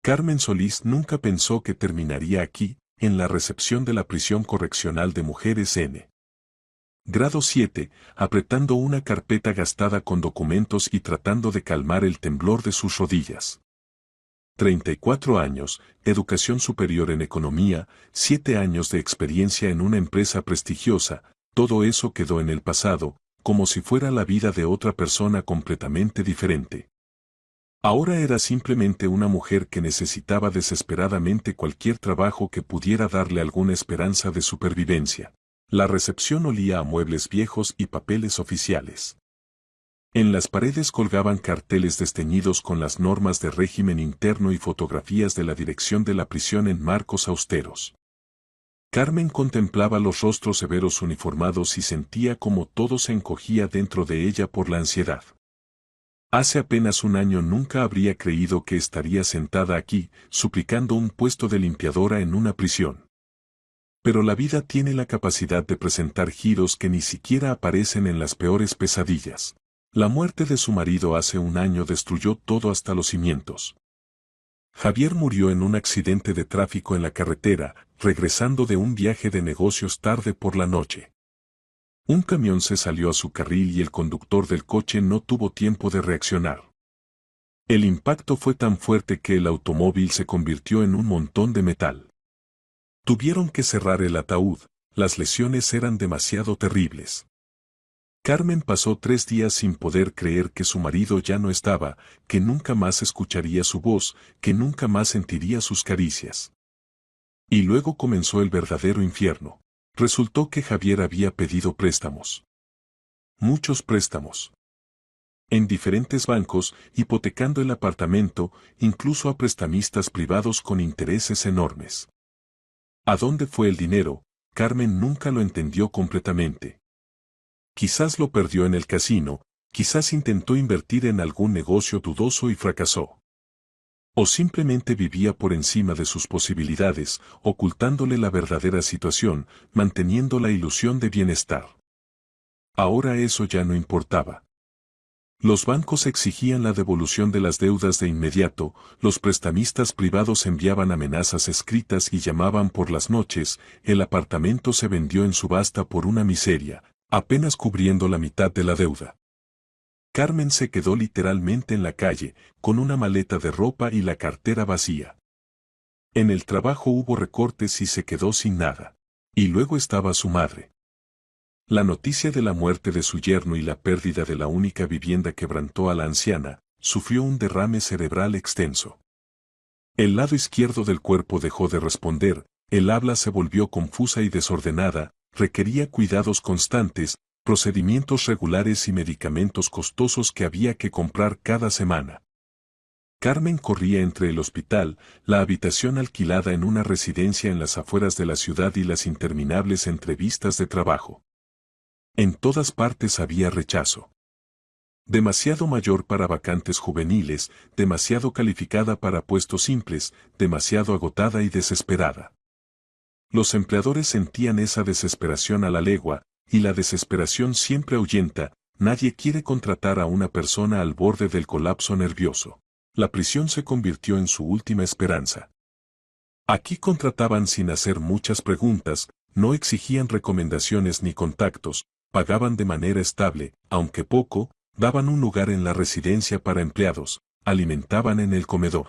Carmen Solís nunca pensó que terminaría aquí, en la recepción de la prisión correccional de mujeres N. Grado 7, apretando una carpeta gastada con documentos y tratando de calmar el temblor de sus rodillas. 34 años, educación superior en economía, 7 años de experiencia en una empresa prestigiosa, todo eso quedó en el pasado, como si fuera la vida de otra persona completamente diferente. Ahora era simplemente una mujer que necesitaba desesperadamente cualquier trabajo que pudiera darle alguna esperanza de supervivencia. La recepción olía a muebles viejos y papeles oficiales. En las paredes colgaban carteles desteñidos con las normas de régimen interno y fotografías de la dirección de la prisión en marcos austeros. Carmen contemplaba los rostros severos uniformados y sentía como todo se encogía dentro de ella por la ansiedad. Hace apenas un año nunca habría creído que estaría sentada aquí, suplicando un puesto de limpiadora en una prisión. Pero la vida tiene la capacidad de presentar giros que ni siquiera aparecen en las peores pesadillas. La muerte de su marido hace un año destruyó todo hasta los cimientos. Javier murió en un accidente de tráfico en la carretera, regresando de un viaje de negocios tarde por la noche. Un camión se salió a su carril y el conductor del coche no tuvo tiempo de reaccionar. El impacto fue tan fuerte que el automóvil se convirtió en un montón de metal. Tuvieron que cerrar el ataúd, las lesiones eran demasiado terribles. Carmen pasó 3 días sin poder creer que su marido ya no estaba, que nunca más escucharía su voz, que nunca más sentiría sus caricias. Y luego comenzó el verdadero infierno. Resultó que Javier había pedido préstamos. Muchos préstamos. En diferentes bancos, hipotecando el apartamento, incluso a prestamistas privados con intereses enormes. ¿A dónde fue el dinero? Carmen nunca lo entendió completamente. Quizás lo perdió en el casino, quizás intentó invertir en algún negocio dudoso y fracasó. O simplemente vivía por encima de sus posibilidades, ocultándole la verdadera situación, manteniendo la ilusión de bienestar. Ahora eso ya no importaba. Los bancos exigían la devolución de las deudas de inmediato, los prestamistas privados enviaban amenazas escritas y llamaban por las noches, el apartamento se vendió en subasta por una miseria, apenas cubriendo la mitad de la deuda. Carmen se quedó literalmente en la calle, con una maleta de ropa y la cartera vacía. En el trabajo hubo recortes y se quedó sin nada. Y luego estaba su madre. La noticia de la muerte de su yerno y la pérdida de la única vivienda quebrantó a la anciana, sufrió un derrame cerebral extenso. El lado izquierdo del cuerpo dejó de responder, el habla se volvió confusa y desordenada, requería cuidados constantes, procedimientos regulares y medicamentos costosos que había que comprar cada semana. Carmen corría entre el hospital, la habitación alquilada en una residencia en las afueras de la ciudad y las interminables entrevistas de trabajo. En todas partes había rechazo. Demasiado mayor para vacantes juveniles, demasiado calificada para puestos simples, demasiado agotada y desesperada. Los empleadores sentían esa desesperación a la legua, y la desesperación siempre ahuyenta, nadie quiere contratar a una persona al borde del colapso nervioso. La prisión se convirtió en su última esperanza. Aquí contrataban sin hacer muchas preguntas, no exigían recomendaciones ni contactos, pagaban de manera estable, aunque poco, daban un lugar en la residencia para empleados, alimentaban en el comedor.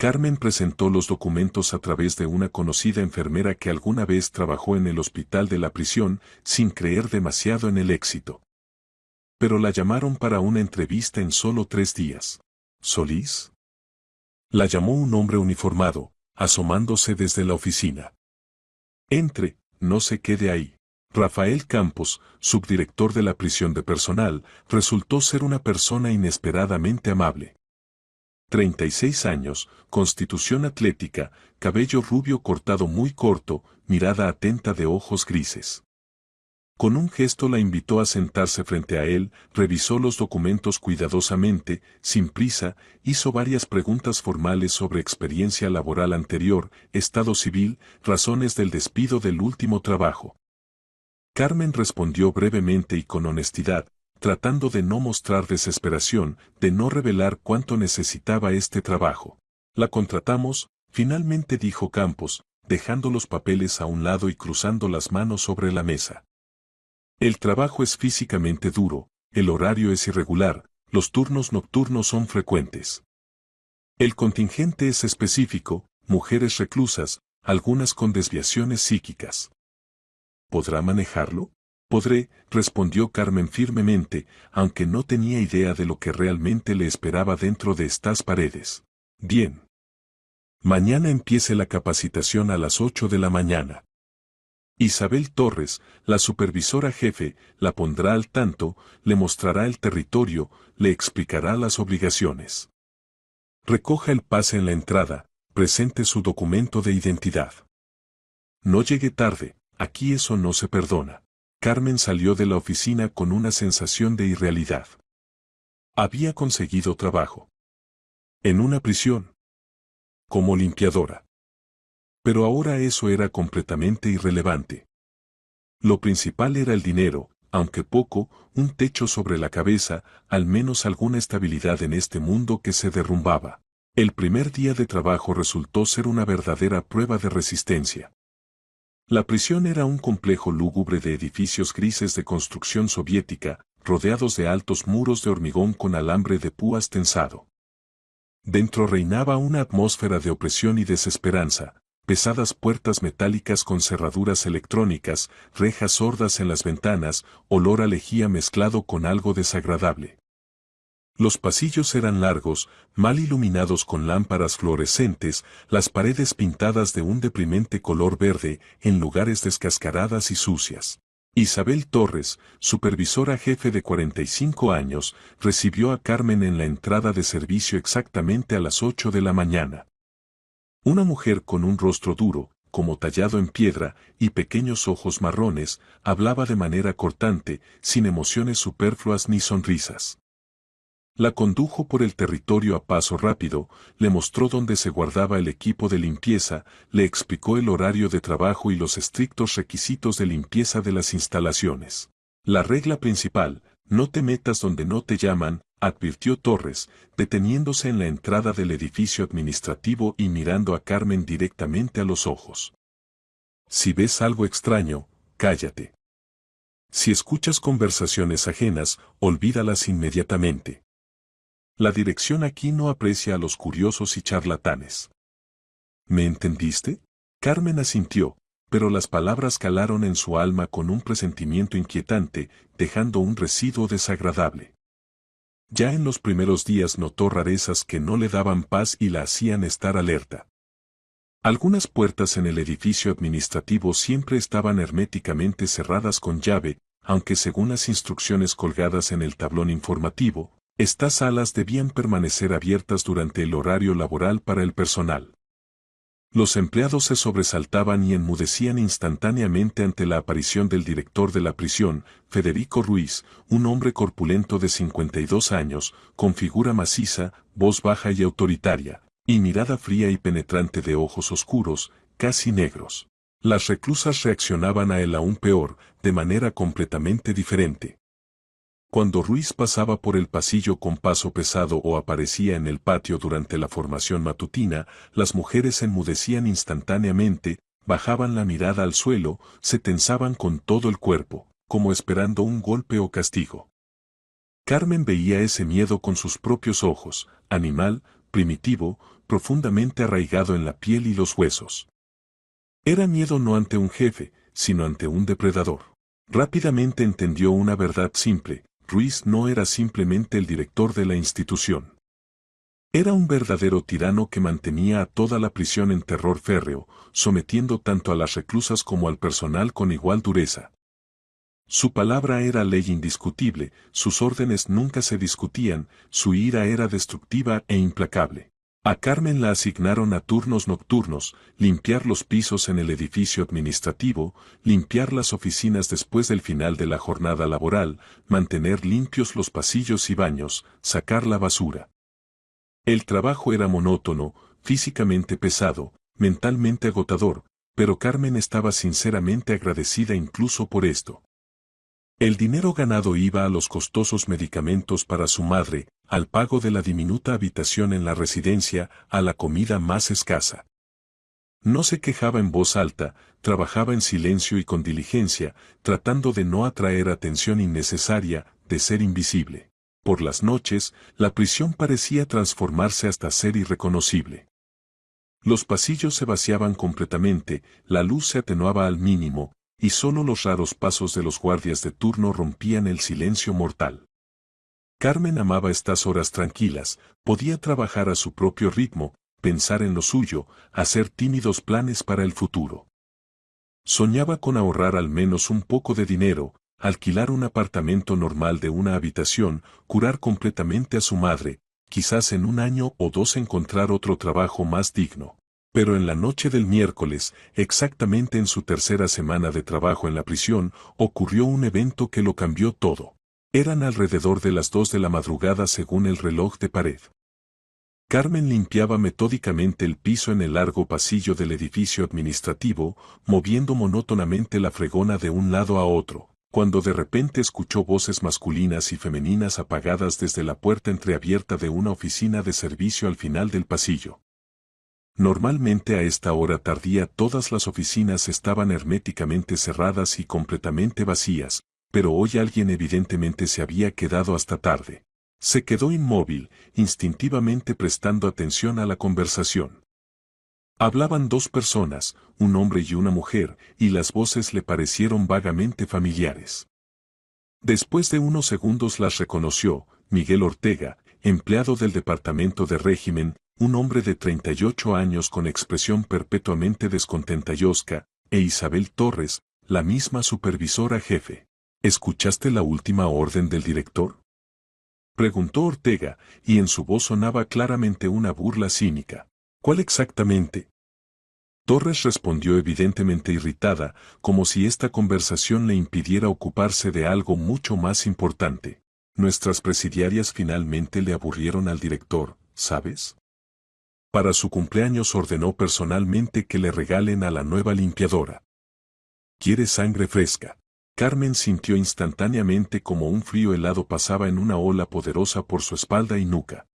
Carmen presentó los documentos a través de una conocida enfermera que alguna vez trabajó en el hospital de la prisión, sin creer demasiado en el éxito. Pero la llamaron para una entrevista en solo 3 días. ¿Solís? La llamó un hombre uniformado, asomándose desde la oficina. Entre, no se quede ahí. Rafael Campos, subdirector de la prisión de personal, resultó ser una persona inesperadamente amable. 36 años, constitución atlética, cabello rubio cortado muy corto, mirada atenta de ojos grises. Con un gesto la invitó a sentarse frente a él, revisó los documentos cuidadosamente, sin prisa, hizo varias preguntas formales sobre experiencia laboral anterior, estado civil, razones del despido del último trabajo. Carmen respondió brevemente y con honestidad, tratando de no mostrar desesperación, de no revelar cuánto necesitaba este trabajo. La contratamos, finalmente dijo Campos, dejando los papeles a un lado y cruzando las manos sobre la mesa. El trabajo es físicamente duro, el horario es irregular, los turnos nocturnos son frecuentes. El contingente es específico, mujeres reclusas, algunas con desviaciones psíquicas. ¿Podrá manejarlo? Podré, respondió Carmen firmemente, aunque no tenía idea de lo que realmente le esperaba dentro de estas paredes. Bien. Mañana empiece la capacitación a las 8 de la mañana. Isabel Torres, la supervisora jefe, la pondrá al tanto, le mostrará el territorio, le explicará las obligaciones. Recoja el pase en la entrada, presente su documento de identidad. No llegue tarde, aquí eso no se perdona. Carmen salió de la oficina con una sensación de irrealidad. Había conseguido trabajo. En una prisión. Como limpiadora. Pero ahora eso era completamente irrelevante. Lo principal era el dinero, aunque poco, un techo sobre la cabeza, al menos alguna estabilidad en este mundo que se derrumbaba. El primer día de trabajo resultó ser una verdadera prueba de resistencia. La prisión era un complejo lúgubre de edificios grises de construcción soviética, rodeados de altos muros de hormigón con alambre de púas tensado. Dentro reinaba una atmósfera de opresión y desesperanza, pesadas puertas metálicas con cerraduras electrónicas, rejas sordas en las ventanas, olor a lejía mezclado con algo desagradable. Los pasillos eran largos, mal iluminados con lámparas fluorescentes, las paredes pintadas de un deprimente color verde, en lugares descascaradas y sucias. Isabel Torres, supervisora jefe de 45 años, recibió a Carmen en la entrada de servicio exactamente a las 8 de la mañana. Una mujer con un rostro duro, como tallado en piedra, y pequeños ojos marrones, hablaba de manera cortante, sin emociones superfluas ni sonrisas. La condujo por el territorio a paso rápido, le mostró dónde se guardaba el equipo de limpieza, le explicó el horario de trabajo y los estrictos requisitos de limpieza de las instalaciones. La regla principal, no te metas donde no te llaman, advirtió Torres, deteniéndose en la entrada del edificio administrativo y mirando a Carmen directamente a los ojos. Si ves algo extraño, cállate. Si escuchas conversaciones ajenas, olvídalas inmediatamente. La dirección aquí no aprecia a los curiosos y charlatanes. ¿Me entendiste? Carmen asintió, pero las palabras calaron en su alma con un presentimiento inquietante, dejando un residuo desagradable. Ya en los primeros días notó rarezas que no le daban paz y la hacían estar alerta. Algunas puertas en el edificio administrativo siempre estaban herméticamente cerradas con llave, aunque según las instrucciones colgadas en el tablón informativo, estas salas debían permanecer abiertas durante el horario laboral para el personal. Los empleados se sobresaltaban y enmudecían instantáneamente ante la aparición del director de la prisión, Federico Ruiz, un hombre corpulento de 52 años, con figura maciza, voz baja y autoritaria, y mirada fría y penetrante de ojos oscuros, casi negros. Las reclusas reaccionaban a él aún peor, de manera completamente diferente. Cuando Ruiz pasaba por el pasillo con paso pesado o aparecía en el patio durante la formación matutina, las mujeres enmudecían instantáneamente, bajaban la mirada al suelo, se tensaban con todo el cuerpo, como esperando un golpe o castigo. Carmen veía ese miedo con sus propios ojos, animal, primitivo, profundamente arraigado en la piel y los huesos. Era miedo no ante un jefe, sino ante un depredador. Rápidamente entendió una verdad simple. Ruiz no era simplemente el director de la institución. Era un verdadero tirano que mantenía a toda la prisión en terror férreo, sometiendo tanto a las reclusas como al personal con igual dureza. Su palabra era ley indiscutible, sus órdenes nunca se discutían, su ira era destructiva e implacable. A Carmen la asignaron a turnos nocturnos, limpiar los pisos en el edificio administrativo, limpiar las oficinas después del final de la jornada laboral, mantener limpios los pasillos y baños, sacar la basura. El trabajo era monótono, físicamente pesado, mentalmente agotador, pero Carmen estaba sinceramente agradecida incluso por esto. El dinero ganado iba a los costosos medicamentos para su madre, al pago de la diminuta habitación en la residencia, a la comida más escasa. No se quejaba en voz alta, trabajaba en silencio y con diligencia, tratando de no atraer atención innecesaria, de ser invisible. Por las noches, la prisión parecía transformarse hasta ser irreconocible. Los pasillos se vaciaban completamente, la luz se atenuaba al mínimo, y solo los raros pasos de los guardias de turno rompían el silencio mortal. Carmen amaba estas horas tranquilas, podía trabajar a su propio ritmo, pensar en lo suyo, hacer tímidos planes para el futuro. Soñaba con ahorrar al menos un poco de dinero, alquilar un apartamento normal de una habitación, curar completamente a su madre, quizás en 1 año o 2 encontrar otro trabajo más digno. Pero en la noche del miércoles, exactamente en su tercera semana de trabajo en la prisión, ocurrió un evento que lo cambió todo. Eran alrededor de las 2 de la madrugada según el reloj de pared. Carmen limpiaba metódicamente el piso en el largo pasillo del edificio administrativo, moviendo monótonamente la fregona de un lado a otro, cuando de repente escuchó voces masculinas y femeninas apagadas desde la puerta entreabierta de una oficina de servicio al final del pasillo. Normalmente a esta hora tardía todas las oficinas estaban herméticamente cerradas y completamente vacías, pero hoy alguien evidentemente se había quedado hasta tarde. Se quedó inmóvil, instintivamente prestando atención a la conversación. Hablaban 2 personas, un hombre y una mujer, y las voces le parecieron vagamente familiares. Después de unos segundos las reconoció: Miguel Ortega, empleado del Departamento de Régimen, un hombre de 38 años con expresión perpetuamente descontenta y hosca, e Isabel Torres, la misma supervisora jefe. ¿Escuchaste la última orden del director?, preguntó Ortega, y en su voz sonaba claramente una burla cínica. ¿Cuál exactamente? Torres respondió evidentemente irritada, como si esta conversación le impidiera ocuparse de algo mucho más importante. Nuestras presidiarias finalmente le aburrieron al director, ¿sabes? Para su cumpleaños ordenó personalmente que le regalen a la nueva limpiadora. ¿Quiere sangre fresca? Carmen sintió instantáneamente como un frío helado pasaba en una ola poderosa por su espalda y nuca.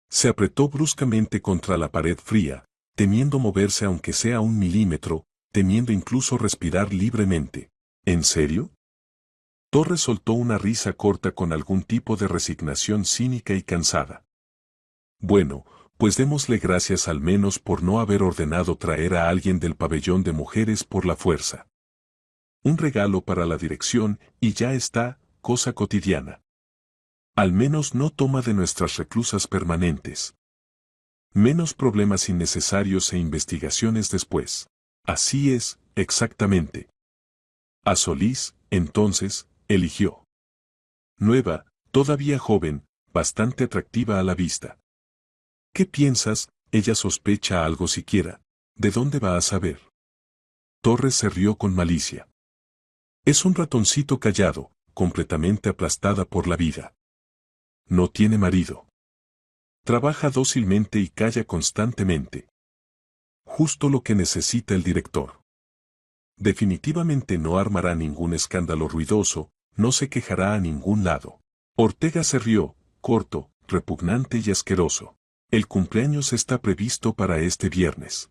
Se apretó bruscamente contra la pared fría, temiendo moverse aunque sea 1 milímetro, temiendo incluso respirar libremente. ¿En serio? Torres soltó una risa corta con algún tipo de resignación cínica y cansada. Bueno, pues démosle gracias al menos por no haber ordenado traer a alguien del pabellón de mujeres por la fuerza. Un regalo para la dirección, y ya está, cosa cotidiana. Al menos no toma de nuestras reclusas permanentes. Menos problemas innecesarios e investigaciones después. Así es, exactamente. A Solís, entonces, eligió. Nueva, todavía joven, bastante atractiva a la vista. ¿Qué piensas? Ella sospecha algo siquiera. ¿De dónde va a saber? Torres se rió con malicia. Es un ratoncito callado, completamente aplastada por la vida. No tiene marido. Trabaja dócilmente y calla constantemente. Justo lo que necesita el director. Definitivamente no armará ningún escándalo ruidoso, no se quejará a ningún lado. Ortega se rió, corto, repugnante y asqueroso. El cumpleaños está previsto para este viernes.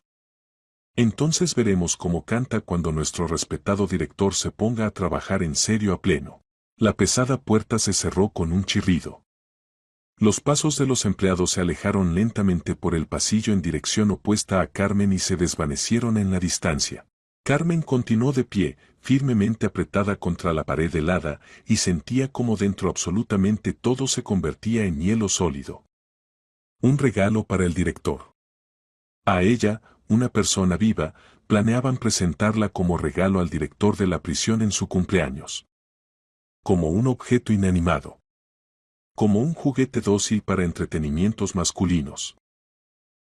Entonces veremos cómo canta cuando nuestro respetado director se ponga a trabajar en serio a pleno. La pesada puerta se cerró con un chirrido. Los pasos de los empleados se alejaron lentamente por el pasillo en dirección opuesta a Carmen y se desvanecieron en la distancia. Carmen continuó de pie, firmemente apretada contra la pared helada, y sentía como dentro absolutamente todo se convertía en hielo sólido. Un regalo para el director. A ella, una persona viva, planeaban presentarla como regalo al director de la prisión en su cumpleaños. Como un objeto inanimado. Como un juguete dócil para entretenimientos masculinos.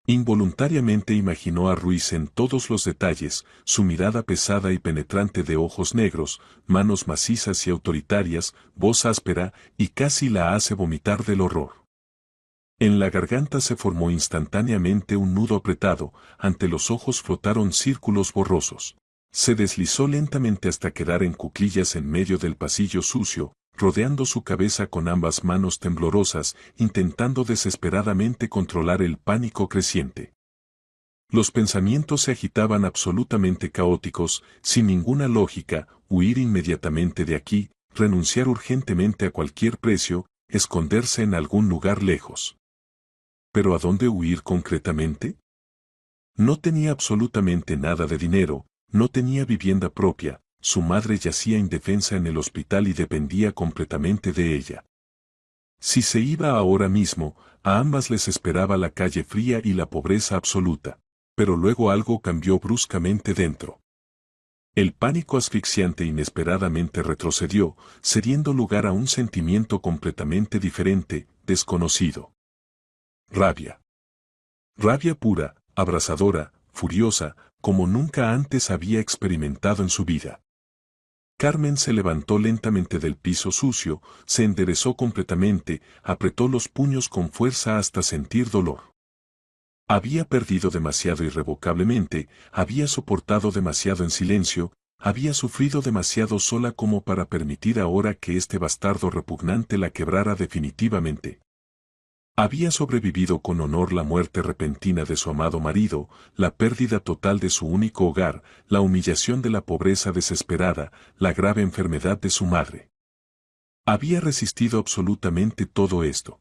Involuntariamente imaginó a Ruiz en todos los detalles, su mirada pesada y penetrante de ojos negros, manos macizas y autoritarias, voz áspera, y casi la hace vomitar del horror. En la garganta se formó instantáneamente un nudo apretado, ante los ojos flotaron círculos borrosos. Se deslizó lentamente hasta quedar en cuclillas en medio del pasillo sucio, rodeando su cabeza con ambas manos temblorosas, intentando desesperadamente controlar el pánico creciente. Los pensamientos se agitaban absolutamente caóticos, sin ninguna lógica: huir inmediatamente de aquí, renunciar urgentemente a cualquier precio, esconderse en algún lugar lejos. ¿Pero a dónde huir concretamente? No tenía absolutamente nada de dinero, no tenía vivienda propia, su madre yacía indefensa en el hospital y dependía completamente de ella. Si se iba ahora mismo, a ambas les esperaba la calle fría y la pobreza absoluta. Pero luego algo cambió bruscamente dentro. El pánico asfixiante inesperadamente retrocedió, cediendo lugar a un sentimiento completamente diferente, desconocido. Rabia. Rabia pura, abrasadora, furiosa, como nunca antes había experimentado en su vida. Carmen se levantó lentamente del piso sucio, se enderezó completamente, apretó los puños con fuerza hasta sentir dolor. Había perdido demasiado irrevocablemente, había soportado demasiado en silencio, había sufrido demasiado sola como para permitir ahora que este bastardo repugnante la quebrara definitivamente. Había sobrevivido con honor la muerte repentina de su amado marido, la pérdida total de su único hogar, la humillación de la pobreza desesperada, la grave enfermedad de su madre. Había resistido absolutamente todo esto.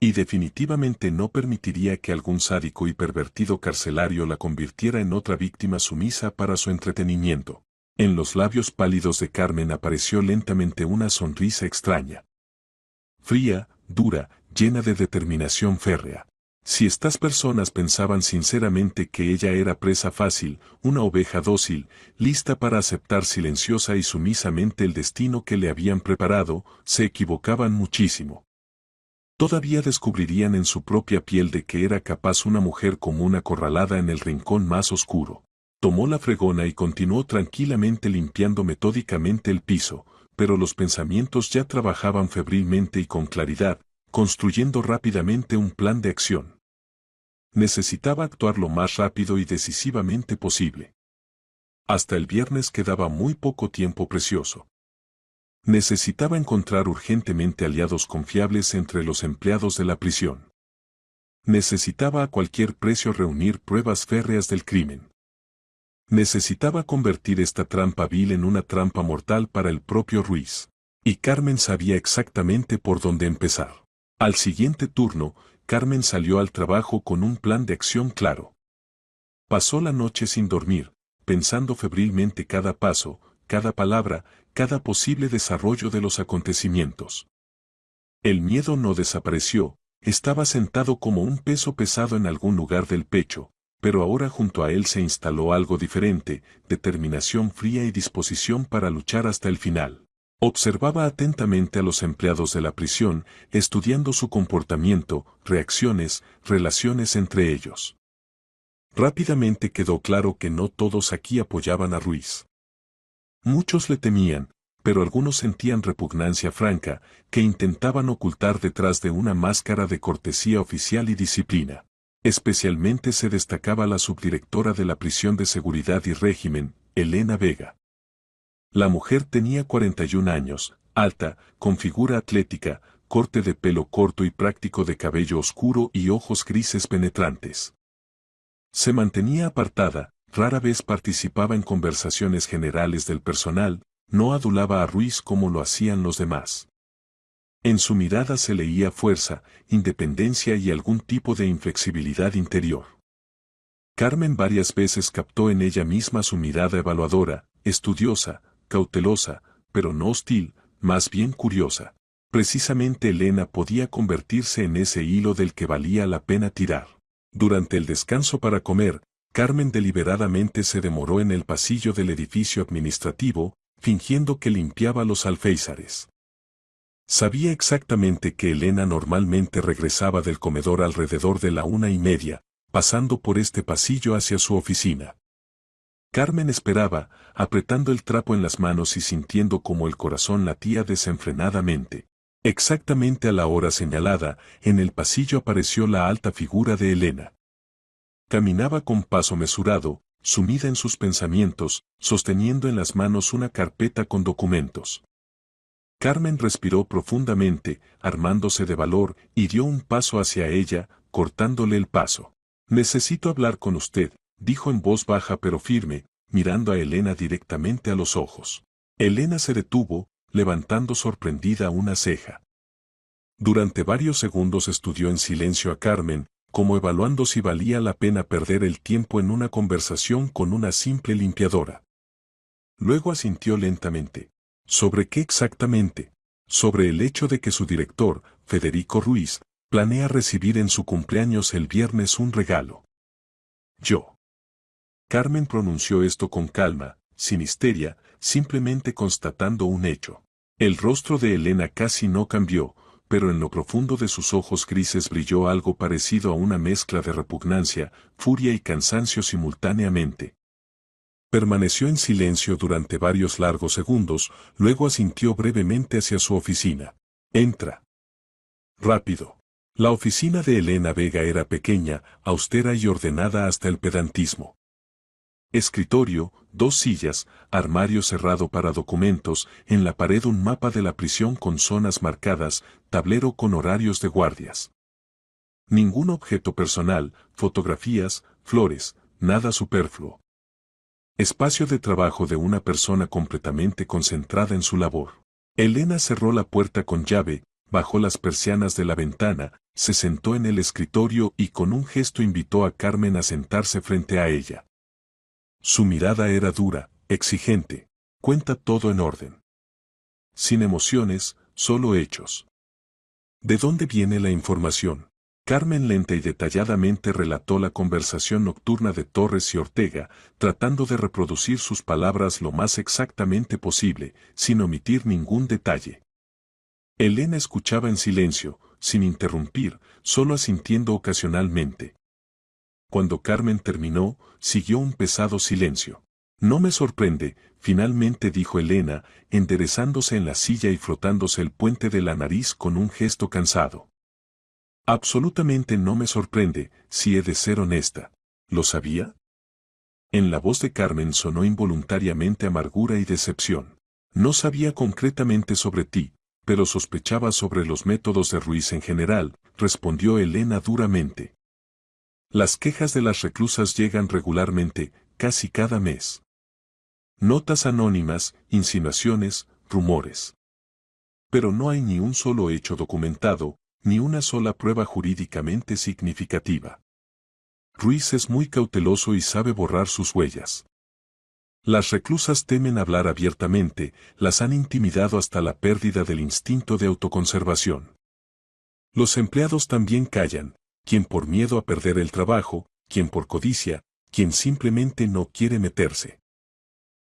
Y definitivamente no permitiría que algún sádico y pervertido carcelario la convirtiera en otra víctima sumisa para su entretenimiento. En los labios pálidos de Carmen apareció lentamente una sonrisa extraña. Fría, dura, llena de determinación férrea. Si estas personas pensaban sinceramente que ella era presa fácil, una oveja dócil, lista para aceptar silenciosa y sumisamente el destino que le habían preparado, se equivocaban muchísimo. Todavía descubrirían en su propia piel de que era capaz una mujer común acorralada en el rincón más oscuro. Tomó la fregona y continuó tranquilamente limpiando metódicamente el piso, pero los pensamientos ya trabajaban febrilmente y con claridad, construyendo rápidamente un plan de acción. Necesitaba actuar lo más rápido y decisivamente posible. Hasta el viernes quedaba muy poco tiempo precioso. Necesitaba encontrar urgentemente aliados confiables entre los empleados de la prisión. Necesitaba a cualquier precio reunir pruebas férreas del crimen. Necesitaba convertir esta trampa vil en una trampa mortal para el propio Ruiz. Y Carmen sabía exactamente por dónde empezar. Al siguiente turno, Carmen salió al trabajo con un plan de acción claro. Pasó la noche sin dormir, pensando febrilmente cada paso, cada palabra, cada posible desarrollo de los acontecimientos. El miedo no desapareció, estaba sentado como un peso pesado en algún lugar del pecho, pero ahora junto a él se instaló algo diferente: determinación fría y disposición para luchar hasta el final. Observaba atentamente a los empleados de la prisión, estudiando su comportamiento, reacciones, relaciones entre ellos. Rápidamente quedó claro que no todos aquí apoyaban a Ruiz. Muchos le temían, pero algunos sentían repugnancia franca, que intentaban ocultar detrás de una máscara de cortesía oficial y disciplina. Especialmente se destacaba la subdirectora de la prisión de seguridad y régimen, Elena Vega. La mujer tenía 41 años, alta, con figura atlética, corte de pelo corto y práctico de cabello oscuro y ojos grises penetrantes. Se mantenía apartada, rara vez participaba en conversaciones generales del personal, no adulaba a Ruiz como lo hacían los demás. En su mirada se leía fuerza, independencia y algún tipo de inflexibilidad interior. Carmen varias veces captó en ella misma su mirada evaluadora, estudiosa, cautelosa, pero no hostil, más bien curiosa. Precisamente Elena podía convertirse en ese hilo del que valía la pena tirar. Durante el descanso para comer, Carmen deliberadamente se demoró en el pasillo del edificio administrativo, fingiendo que limpiaba los alféizares. Sabía exactamente que Elena normalmente regresaba del comedor alrededor de la 1:30, pasando por este pasillo hacia su oficina. Carmen esperaba, apretando el trapo en las manos y sintiendo como el corazón latía desenfrenadamente. Exactamente a la hora señalada, en el pasillo apareció la alta figura de Elena. Caminaba con paso mesurado, sumida en sus pensamientos, sosteniendo en las manos una carpeta con documentos. Carmen respiró profundamente, armándose de valor, y dio un paso hacia ella, cortándole el paso. Necesito hablar con usted, dijo en voz baja pero firme, mirando a Elena directamente a los ojos. Elena se detuvo, levantando sorprendida una ceja. Durante varios segundos estudió en silencio a Carmen, como evaluando si valía la pena perder el tiempo en una conversación con una simple limpiadora. Luego asintió lentamente. ¿Sobre qué exactamente? Sobre el hecho de que su director, Federico Ruiz, planea recibir en su cumpleaños el viernes un regalo. Yo. Carmen pronunció esto con calma, sin histeria, simplemente constatando un hecho. El rostro de Elena casi no cambió, pero en lo profundo de sus ojos grises brilló algo parecido a una mezcla de repugnancia, furia y cansancio simultáneamente. Permaneció en silencio durante varios largos segundos, luego asintió brevemente hacia su oficina. Entra. Rápido. La oficina de Elena Vega era pequeña, austera y ordenada hasta el pedantismo. Escritorio, 2 sillas, armario cerrado para documentos, en la pared un mapa de la prisión con zonas marcadas, tablero con horarios de guardias. Ningún objeto personal, fotografías, flores, nada superfluo. Espacio de trabajo de una persona completamente concentrada en su labor. Elena cerró la puerta con llave, bajó las persianas de la ventana, se sentó en el escritorio y con un gesto invitó a Carmen a sentarse frente a ella. Su mirada era dura, exigente. Cuenta todo en orden. Sin emociones, solo hechos. ¿De dónde viene la información? Carmen lenta y detalladamente relató la conversación nocturna de Torres y Ortega, tratando de reproducir sus palabras lo más exactamente posible, sin omitir ningún detalle. Elena escuchaba en silencio, sin interrumpir, solo asintiendo ocasionalmente. Cuando Carmen terminó, siguió un pesado silencio. No me sorprende, finalmente dijo Elena, enderezándose en la silla y frotándose el puente de la nariz con un gesto cansado. Absolutamente no me sorprende, si he de ser honesta. ¿Lo sabía? En la voz de Carmen sonó involuntariamente amargura y decepción. No sabía concretamente sobre ti, pero sospechaba sobre los métodos de Ruiz en general, respondió Elena duramente. Las quejas de las reclusas llegan regularmente, casi cada mes. Notas anónimas, insinuaciones, rumores. Pero no hay ni un solo hecho documentado, ni una sola prueba jurídicamente significativa. Ruiz es muy cauteloso y sabe borrar sus huellas. Las reclusas temen hablar abiertamente, las han intimidado hasta la pérdida del instinto de autoconservación. Los empleados también callan, quien por miedo a perder el trabajo, quien por codicia, quien simplemente no quiere meterse.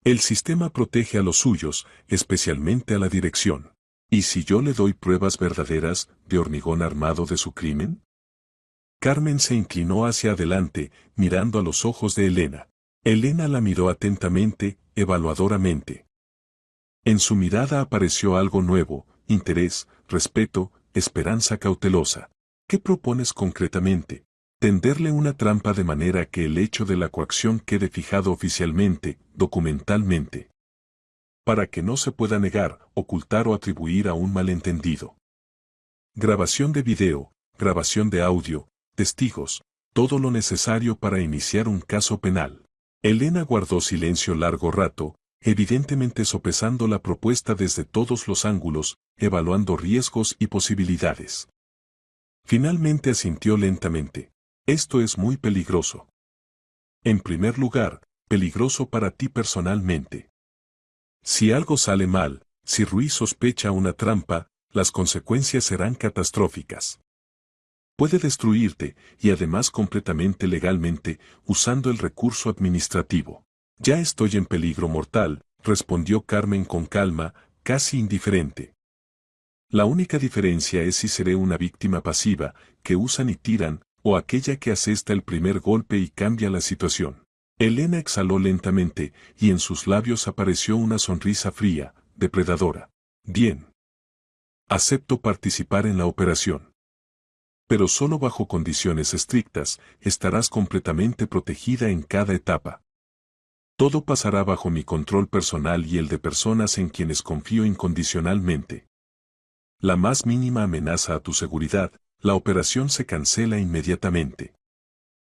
El sistema protege a los suyos, especialmente a la dirección. ¿Y si yo le doy pruebas verdaderas, de hormigón armado de su crimen? Carmen se inclinó hacia adelante, mirando a los ojos de Elena. Elena la miró atentamente, evaluadoramente. En su mirada apareció algo nuevo, interés, respeto, esperanza cautelosa. ¿Qué propones concretamente? Tenderle una trampa de manera que el hecho de la coacción quede fijado oficialmente, documentalmente. Para que no se pueda negar, ocultar o atribuir a un malentendido. Grabación de video, grabación de audio, testigos, todo lo necesario para iniciar un caso penal. Elena guardó silencio largo rato, evidentemente sopesando la propuesta desde todos los ángulos, evaluando riesgos y posibilidades. Finalmente asintió lentamente. Esto es muy peligroso. En primer lugar, peligroso para ti personalmente. Si algo sale mal, si Ruiz sospecha una trampa, las consecuencias serán catastróficas. Puede destruirte, y además completamente legalmente, usando el recurso administrativo. Ya estoy en peligro mortal, respondió Carmen con calma, casi indiferente. La única diferencia es si seré una víctima pasiva, que usan y tiran, o aquella que asesta el primer golpe y cambia la situación. Elena exhaló lentamente, y en sus labios apareció una sonrisa fría, depredadora. Bien. Acepto participar en la operación. Pero solo bajo condiciones estrictas, estarás completamente protegida en cada etapa. Todo pasará bajo mi control personal y el de personas en quienes confío incondicionalmente. La más mínima amenaza a tu seguridad, la operación se cancela inmediatamente.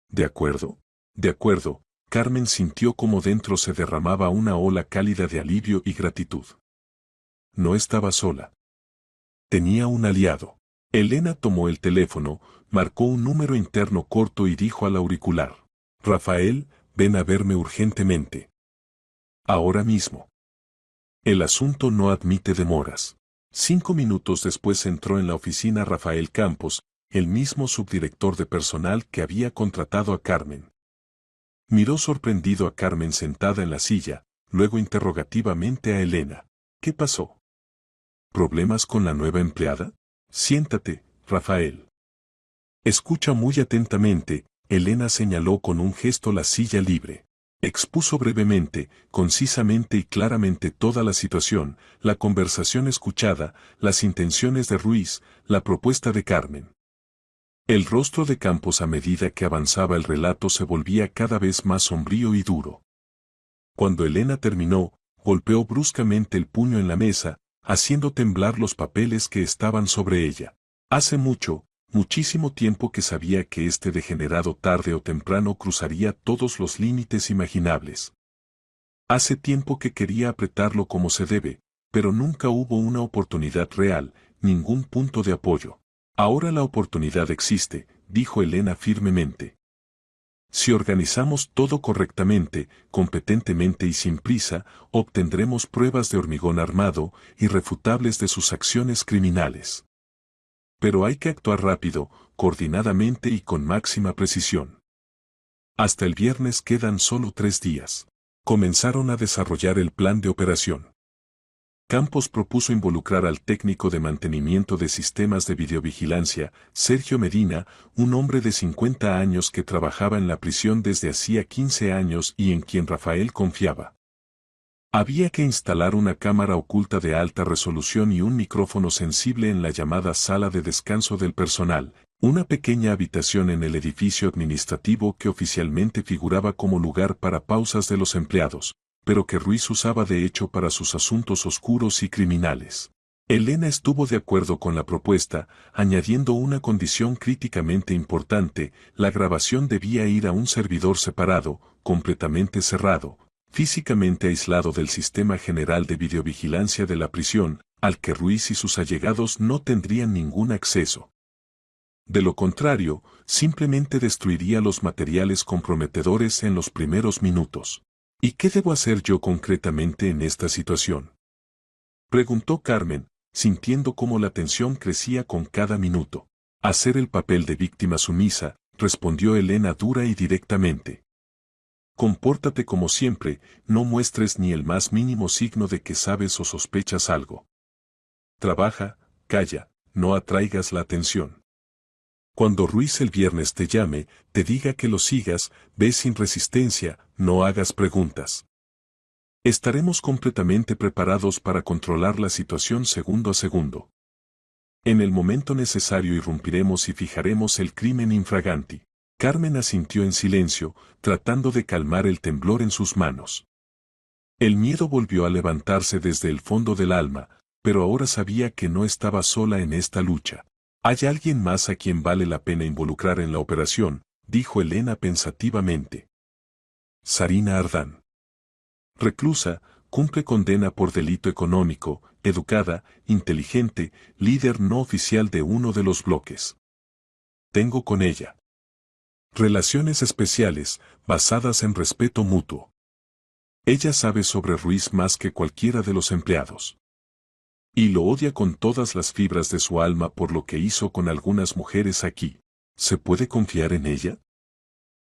¿De acuerdo? De acuerdo. Carmen sintió como dentro se derramaba una ola cálida de alivio y gratitud. No estaba sola. Tenía un aliado. Elena tomó el teléfono, marcó un número interno corto y dijo al auricular: Rafael, ven a verme urgentemente. Ahora mismo. El asunto no admite demoras. 5 minutos después entró en la oficina Rafael Campos, el mismo subdirector de personal que había contratado a Carmen. Miró sorprendido a Carmen sentada en la silla, luego interrogativamente a Elena. ¿Qué pasó? ¿Problemas con la nueva empleada? Siéntate, Rafael. Escucha muy atentamente, Elena señaló con un gesto la silla libre. Expuso brevemente, concisamente y claramente toda la situación, la conversación escuchada, las intenciones de Ruiz, la propuesta de Carmen. El rostro de Campos a medida que avanzaba el relato se volvía cada vez más sombrío y duro. Cuando Elena terminó, golpeó bruscamente el puño en la mesa, haciendo temblar los papeles que estaban sobre ella. Hace mucho, muchísimo tiempo que sabía que este degenerado tarde o temprano cruzaría todos los límites imaginables. Hace tiempo que quería apretarlo como se debe, pero nunca hubo una oportunidad real, ningún punto de apoyo. Ahora la oportunidad existe, dijo Elena firmemente. Si organizamos todo correctamente, competentemente y sin prisa, obtendremos pruebas de hormigón armado, irrefutables de sus acciones criminales. Pero hay que actuar rápido, coordinadamente y con máxima precisión. Hasta el viernes quedan solo 3 días. Comenzaron a desarrollar el plan de operación. Campos propuso involucrar al técnico de mantenimiento de sistemas de videovigilancia, Sergio Medina, un hombre de 50 años que trabajaba en la prisión desde hacía 15 años y en quien Rafael confiaba. Había que instalar una cámara oculta de alta resolución y un micrófono sensible en la llamada sala de descanso del personal, una pequeña habitación en el edificio administrativo que oficialmente figuraba como lugar para pausas de los empleados, pero que Ruiz usaba de hecho para sus asuntos oscuros y criminales. Elena estuvo de acuerdo con la propuesta, añadiendo una condición críticamente importante: la grabación debía ir a un servidor separado, completamente cerrado, físicamente aislado del sistema general de videovigilancia de la prisión, al que Ruiz y sus allegados no tendrían ningún acceso. De lo contrario, simplemente destruiría los materiales comprometedores en los primeros minutos. ¿Y qué debo hacer yo concretamente en esta situación?, preguntó Carmen, sintiendo cómo la tensión crecía con cada minuto. Hacer el papel de víctima sumisa, respondió Elena dura y directamente. Compórtate como siempre, no muestres ni el más mínimo signo de que sabes o sospechas algo. Trabaja, calla, no atraigas la atención. Cuando Ruiz el viernes te llame, te diga que lo sigas, ve sin resistencia, no hagas preguntas. Estaremos completamente preparados para controlar la situación segundo a segundo. En el momento necesario irrumpiremos y fijaremos el crimen infraganti. Carmen asintió en silencio, tratando de calmar el temblor en sus manos. El miedo volvió a levantarse desde el fondo del alma, pero ahora sabía que no estaba sola en esta lucha. Hay alguien más a quien vale la pena involucrar en la operación, dijo Elena pensativamente. Sarina Ardán. Reclusa, cumple condena por delito económico, educada, inteligente, líder no oficial de uno de los bloques. Tengo con ella relaciones especiales, basadas en respeto mutuo. Ella sabe sobre Ruiz más que cualquiera de los empleados. Y lo odia con todas las fibras de su alma por lo que hizo con algunas mujeres aquí. ¿Se puede confiar en ella?,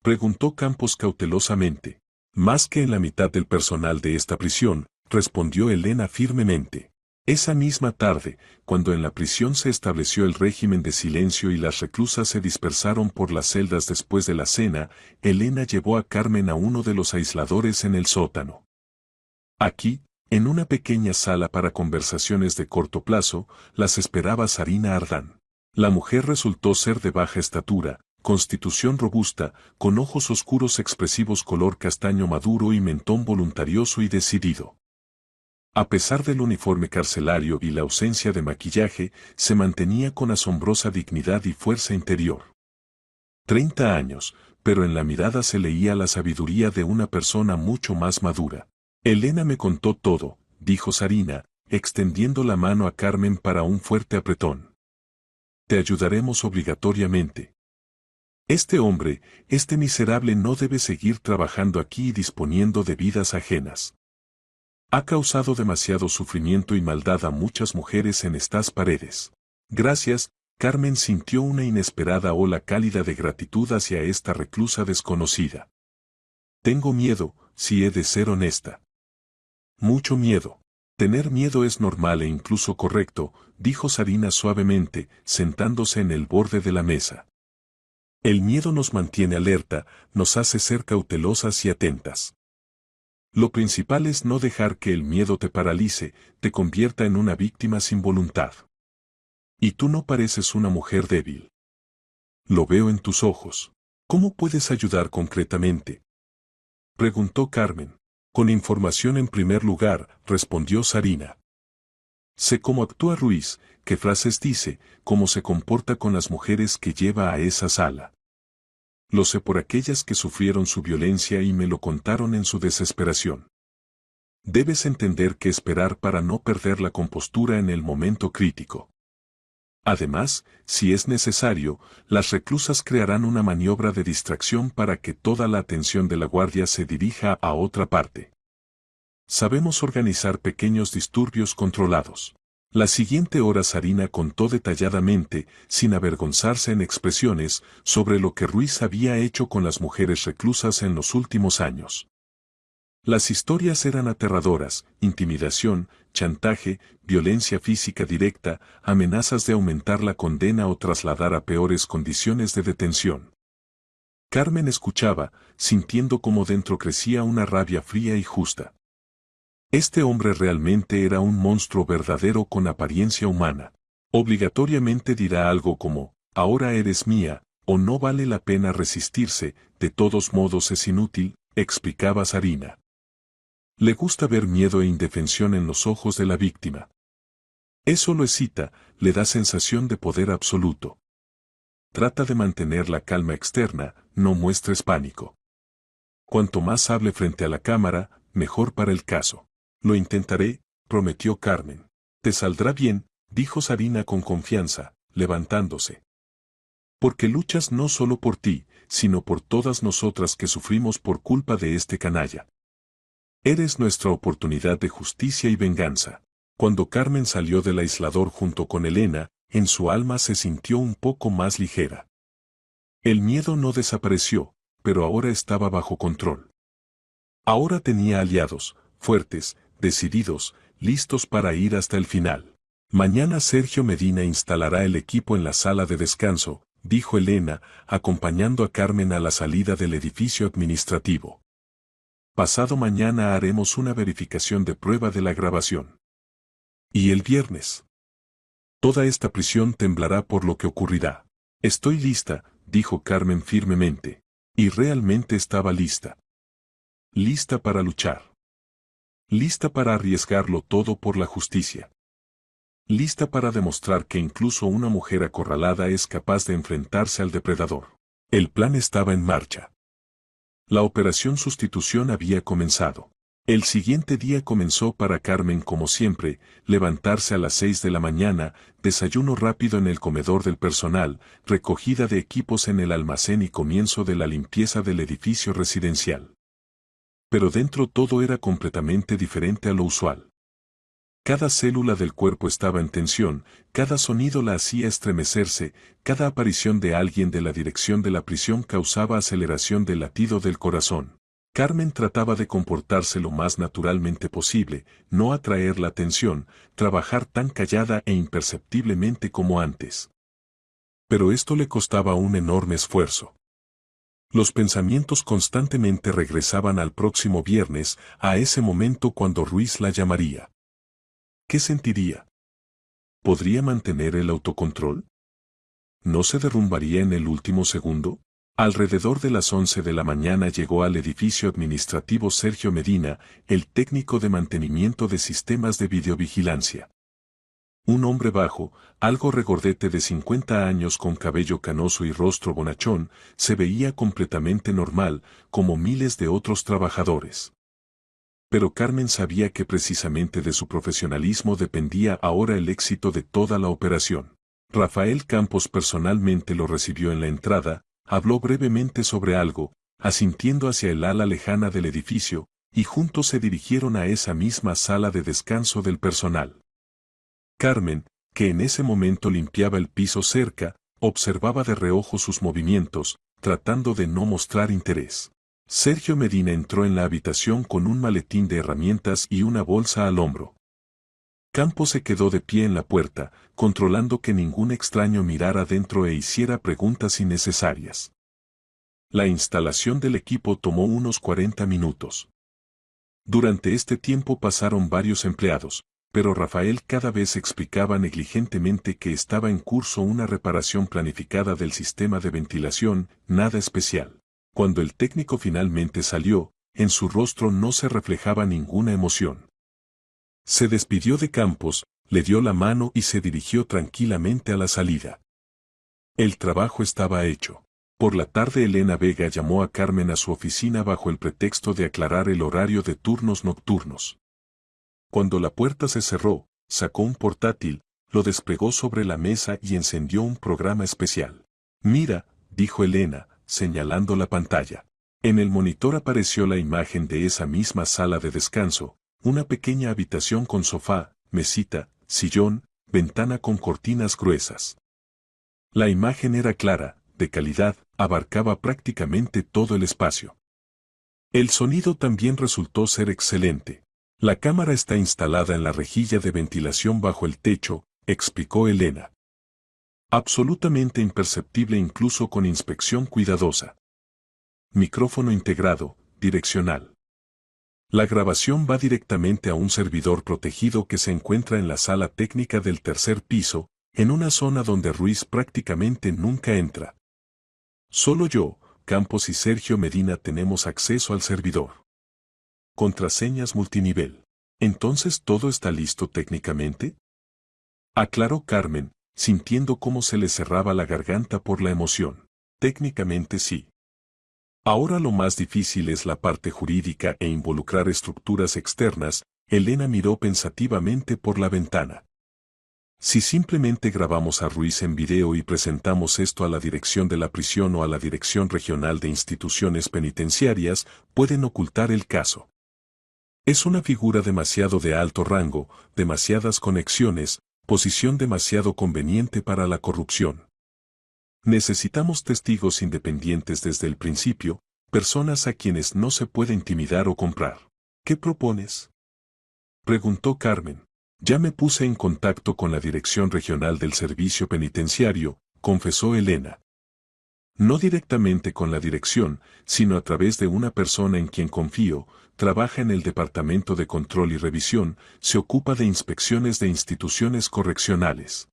preguntó Campos cautelosamente. Más que en la mitad del personal de esta prisión, respondió Elena firmemente. Esa misma tarde, cuando en la prisión se estableció el régimen de silencio y las reclusas se dispersaron por las celdas después de la cena, Elena llevó a Carmen a uno de los aisladores en el sótano. Aquí, en una pequeña sala para conversaciones de corto plazo, las esperaba Sarina Ardán. La mujer resultó ser de baja estatura, constitución robusta, con ojos oscuros expresivos color castaño maduro y mentón voluntarioso y decidido. A pesar del uniforme carcelario y la ausencia de maquillaje, se mantenía con asombrosa dignidad y fuerza interior. 30 años, pero en la mirada se leía la sabiduría de una persona mucho más madura. Elena me contó todo, dijo Sarina, extendiendo la mano a Carmen para un fuerte apretón. Te ayudaremos obligatoriamente. Este hombre, este miserable no debe seguir trabajando aquí y disponiendo de vidas ajenas. Ha causado demasiado sufrimiento y maldad a muchas mujeres en estas paredes. Gracias, Carmen sintió una inesperada ola cálida de gratitud hacia esta reclusa desconocida. Tengo miedo, si he de ser honesta. Mucho miedo. Tener miedo es normal e incluso correcto, dijo Sarina suavemente, sentándose en el borde de la mesa. El miedo nos mantiene alerta, nos hace ser cautelosas y atentas. Lo principal es no dejar que el miedo te paralice, te convierta en una víctima sin voluntad. Y tú no pareces una mujer débil. Lo veo en tus ojos. ¿Cómo puedes ayudar concretamente?, preguntó Carmen. Con información en primer lugar, respondió Sarina. Sé cómo actúa Ruiz, qué frases dice, cómo se comporta con las mujeres que lleva a esa sala. Lo sé por aquellas que sufrieron su violencia y me lo contaron en su desesperación. Debes entender que esperar para no perder la compostura en el momento crítico. Además, si es necesario, las reclusas crearán una maniobra de distracción para que toda la atención de la guardia se dirija a otra parte. Sabemos organizar pequeños disturbios controlados. La siguiente hora Sarina contó detalladamente, sin avergonzarse en expresiones, sobre lo que Ruiz había hecho con las mujeres reclusas en los últimos años. Las historias eran aterradoras: intimidación, chantaje, violencia física directa, amenazas de aumentar la condena o trasladar a peores condiciones de detención. Carmen escuchaba, sintiendo cómo dentro crecía una rabia fría y justa. Este hombre realmente era un monstruo verdadero con apariencia humana. Obligatoriamente dirá algo como, ahora eres mía, o no vale la pena resistirse, de todos modos es inútil, explicaba Sarina. Le gusta ver miedo e indefensión en los ojos de la víctima. Eso lo excita, le da sensación de poder absoluto. Trata de mantener la calma externa, no muestres pánico. Cuanto más hable frente a la cámara, mejor para el caso. Lo intentaré, prometió Carmen. Te saldrá bien, dijo Sarina con confianza, levantándose. Porque luchas no solo por ti, sino por todas nosotras que sufrimos por culpa de este canalla. Eres nuestra oportunidad de justicia y venganza. Cuando Carmen salió del aislador junto con Elena, en su alma se sintió un poco más ligera. El miedo no desapareció, pero ahora estaba bajo control. Ahora tenía aliados, fuertes, decididos, listos para ir hasta el final. Mañana Sergio Medina instalará el equipo en la sala de descanso, dijo Elena, acompañando a Carmen a la salida del edificio administrativo. Pasado mañana haremos una verificación de prueba de la grabación. ¿Y el viernes? Toda esta prisión temblará por lo que ocurrirá. Estoy lista, dijo Carmen firmemente. Y realmente estaba lista. Lista para luchar. Lista para arriesgarlo todo por la justicia. Lista para demostrar que incluso una mujer acorralada es capaz de enfrentarse al depredador. El plan estaba en marcha. La operación sustitución había comenzado. El siguiente día comenzó para Carmen como siempre, levantarse a las 6 de la mañana, desayuno rápido en el comedor del personal, recogida de equipos en el almacén y comienzo de la limpieza del edificio residencial. Pero dentro todo era completamente diferente a lo usual. Cada célula del cuerpo estaba en tensión, cada sonido la hacía estremecerse, cada aparición de alguien de la dirección de la prisión causaba aceleración del latido del corazón. Carmen trataba de comportarse lo más naturalmente posible, no atraer la atención, trabajar tan callada e imperceptiblemente como antes. Pero esto le costaba un enorme esfuerzo. Los pensamientos constantemente regresaban al próximo viernes, a ese momento cuando Ruiz la llamaría. ¿Qué sentiría? ¿Podría mantener el autocontrol? ¿no se derrumbaría en el último segundo? Alrededor de las 11 de la mañana llegó al edificio administrativo Sergio Medina, el técnico de mantenimiento de sistemas de videovigilancia. Un hombre bajo, algo regordete de 50 años con cabello canoso y rostro bonachón, se veía completamente normal, como miles de otros trabajadores. Pero Carmen sabía que precisamente de su profesionalismo dependía ahora el éxito de toda la operación. Rafael Campos personalmente lo recibió en la entrada, habló brevemente sobre algo, asintiendo hacia el ala lejana del edificio, y juntos se dirigieron a esa misma sala de descanso del personal. Carmen, que en ese momento limpiaba el piso cerca, observaba de reojo sus movimientos, tratando de no mostrar interés. Sergio Medina entró en la habitación con un maletín de herramientas y una bolsa al hombro. Campos se quedó de pie en la puerta, controlando que ningún extraño mirara dentro e hiciera preguntas innecesarias. La instalación del equipo tomó unos 40 minutos. Durante este tiempo pasaron varios empleados, pero Rafael cada vez explicaba negligentemente que estaba en curso una reparación planificada del sistema de ventilación, nada especial. Cuando el técnico finalmente salió, en su rostro no se reflejaba ninguna emoción. Se despidió de Campos, le dio la mano y se dirigió tranquilamente a la salida. El trabajo estaba hecho. Por la tarde Elena Vega llamó a Carmen a su oficina bajo el pretexto de aclarar el horario de turnos nocturnos. Cuando la puerta se cerró, sacó un portátil, lo desplegó sobre la mesa y encendió un programa especial. Mira, dijo Elena, señalando la pantalla. En el monitor apareció la imagen de esa misma sala de descanso, una pequeña habitación con sofá, mesita, sillón, ventana con cortinas gruesas. La imagen era clara, de calidad, abarcaba prácticamente todo el espacio. El sonido también resultó ser excelente. La cámara está instalada en la rejilla de ventilación bajo el techo, explicó Elena. Absolutamente imperceptible incluso con inspección cuidadosa. Micrófono integrado, direccional. La grabación va directamente a un servidor protegido que se encuentra en la sala técnica del tercer piso, en una zona donde Ruiz prácticamente nunca entra. Solo yo, Campos y Sergio Medina tenemos acceso al servidor. Contraseñas multinivel. ¿Entonces todo está listo técnicamente? Aclaró Carmen, sintiendo cómo se le cerraba la garganta por la emoción. Técnicamente sí. Ahora lo más difícil es la parte jurídica e involucrar estructuras externas. Elena miró pensativamente por la ventana. Si simplemente grabamos a Ruiz en video y presentamos esto a la dirección de la prisión o a la Dirección Regional de Instituciones Penitenciarias, pueden ocultar el caso. Es una figura demasiado de alto rango, demasiadas conexiones, posición demasiado conveniente para la corrupción. Necesitamos testigos independientes desde el principio, personas a quienes no se puede intimidar o comprar. ¿Qué propones?, preguntó Carmen. Ya me puse en contacto con la Dirección Regional del Servicio Penitenciario, confesó Elena. No directamente con la dirección, sino a través de una persona en quien confío, trabaja en el Departamento de Control y Revisión, se ocupa de inspecciones de instituciones correccionales.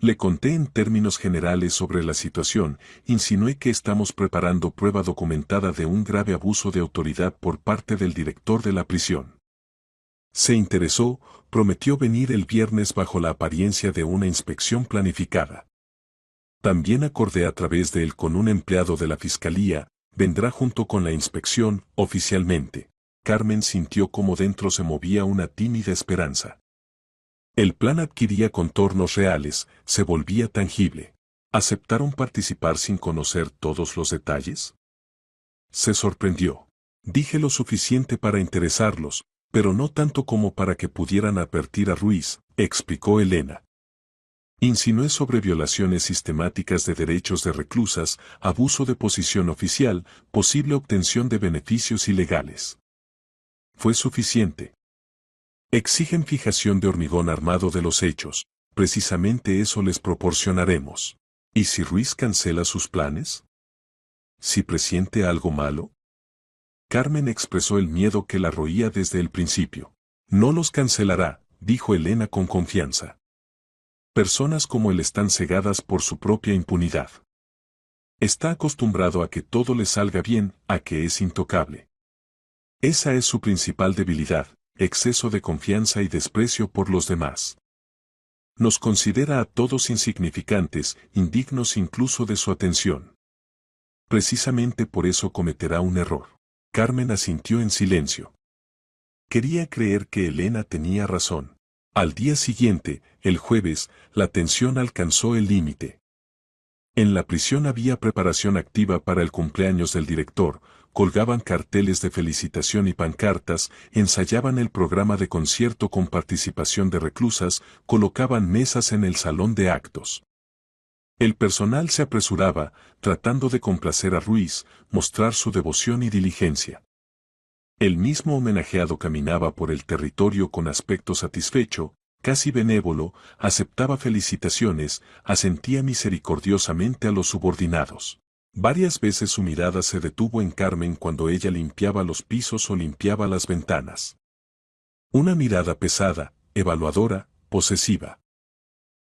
Le conté en términos generales sobre la situación, insinué que estamos preparando prueba documentada de un grave abuso de autoridad por parte del director de la prisión. Se interesó, prometió venir el viernes bajo la apariencia de una inspección planificada. También acordé a través de él con un empleado de la Fiscalía, vendrá junto con la inspección, oficialmente. Carmen sintió como dentro se movía una tímida esperanza. El plan adquiría contornos reales, se volvía tangible. ¿Aceptaron participar sin conocer todos los detalles? Se sorprendió. Dije lo suficiente para interesarlos, pero no tanto como para que pudieran advertir a Ruiz, explicó Elena. Insinué sobre violaciones sistemáticas de derechos de reclusas, abuso de posición oficial, posible obtención de beneficios ilegales. Fue suficiente. Exigen fijación de hormigón armado de los hechos, precisamente eso les proporcionaremos. ¿Y si Ruiz cancela sus planes? ¿Si presiente algo malo? Carmen expresó el miedo que la roía desde el principio. No los cancelará, dijo Elena con confianza. Personas como él están cegadas por su propia impunidad. Está acostumbrado a que todo le salga bien, a que es intocable. Esa es su principal debilidad, exceso de confianza y desprecio por los demás. Nos considera a todos insignificantes, indignos incluso de su atención. Precisamente por eso cometerá un error. Carmen asintió en silencio. Quería creer que Elena tenía razón. Al día siguiente, el jueves, la tensión alcanzó el límite. En la prisión había preparación activa para el cumpleaños del director, colgaban carteles de felicitación y pancartas, ensayaban el programa de concierto con participación de reclusas, colocaban mesas en el salón de actos. El personal se apresuraba, tratando de complacer a Ruiz, mostrar su devoción y diligencia. El mismo homenajeado caminaba por el territorio con aspecto satisfecho, casi benévolo, aceptaba felicitaciones, asentía misericordiosamente a los subordinados. Varias veces su mirada se detuvo en Carmen cuando ella limpiaba los pisos o limpiaba las ventanas. Una mirada pesada, evaluadora, posesiva.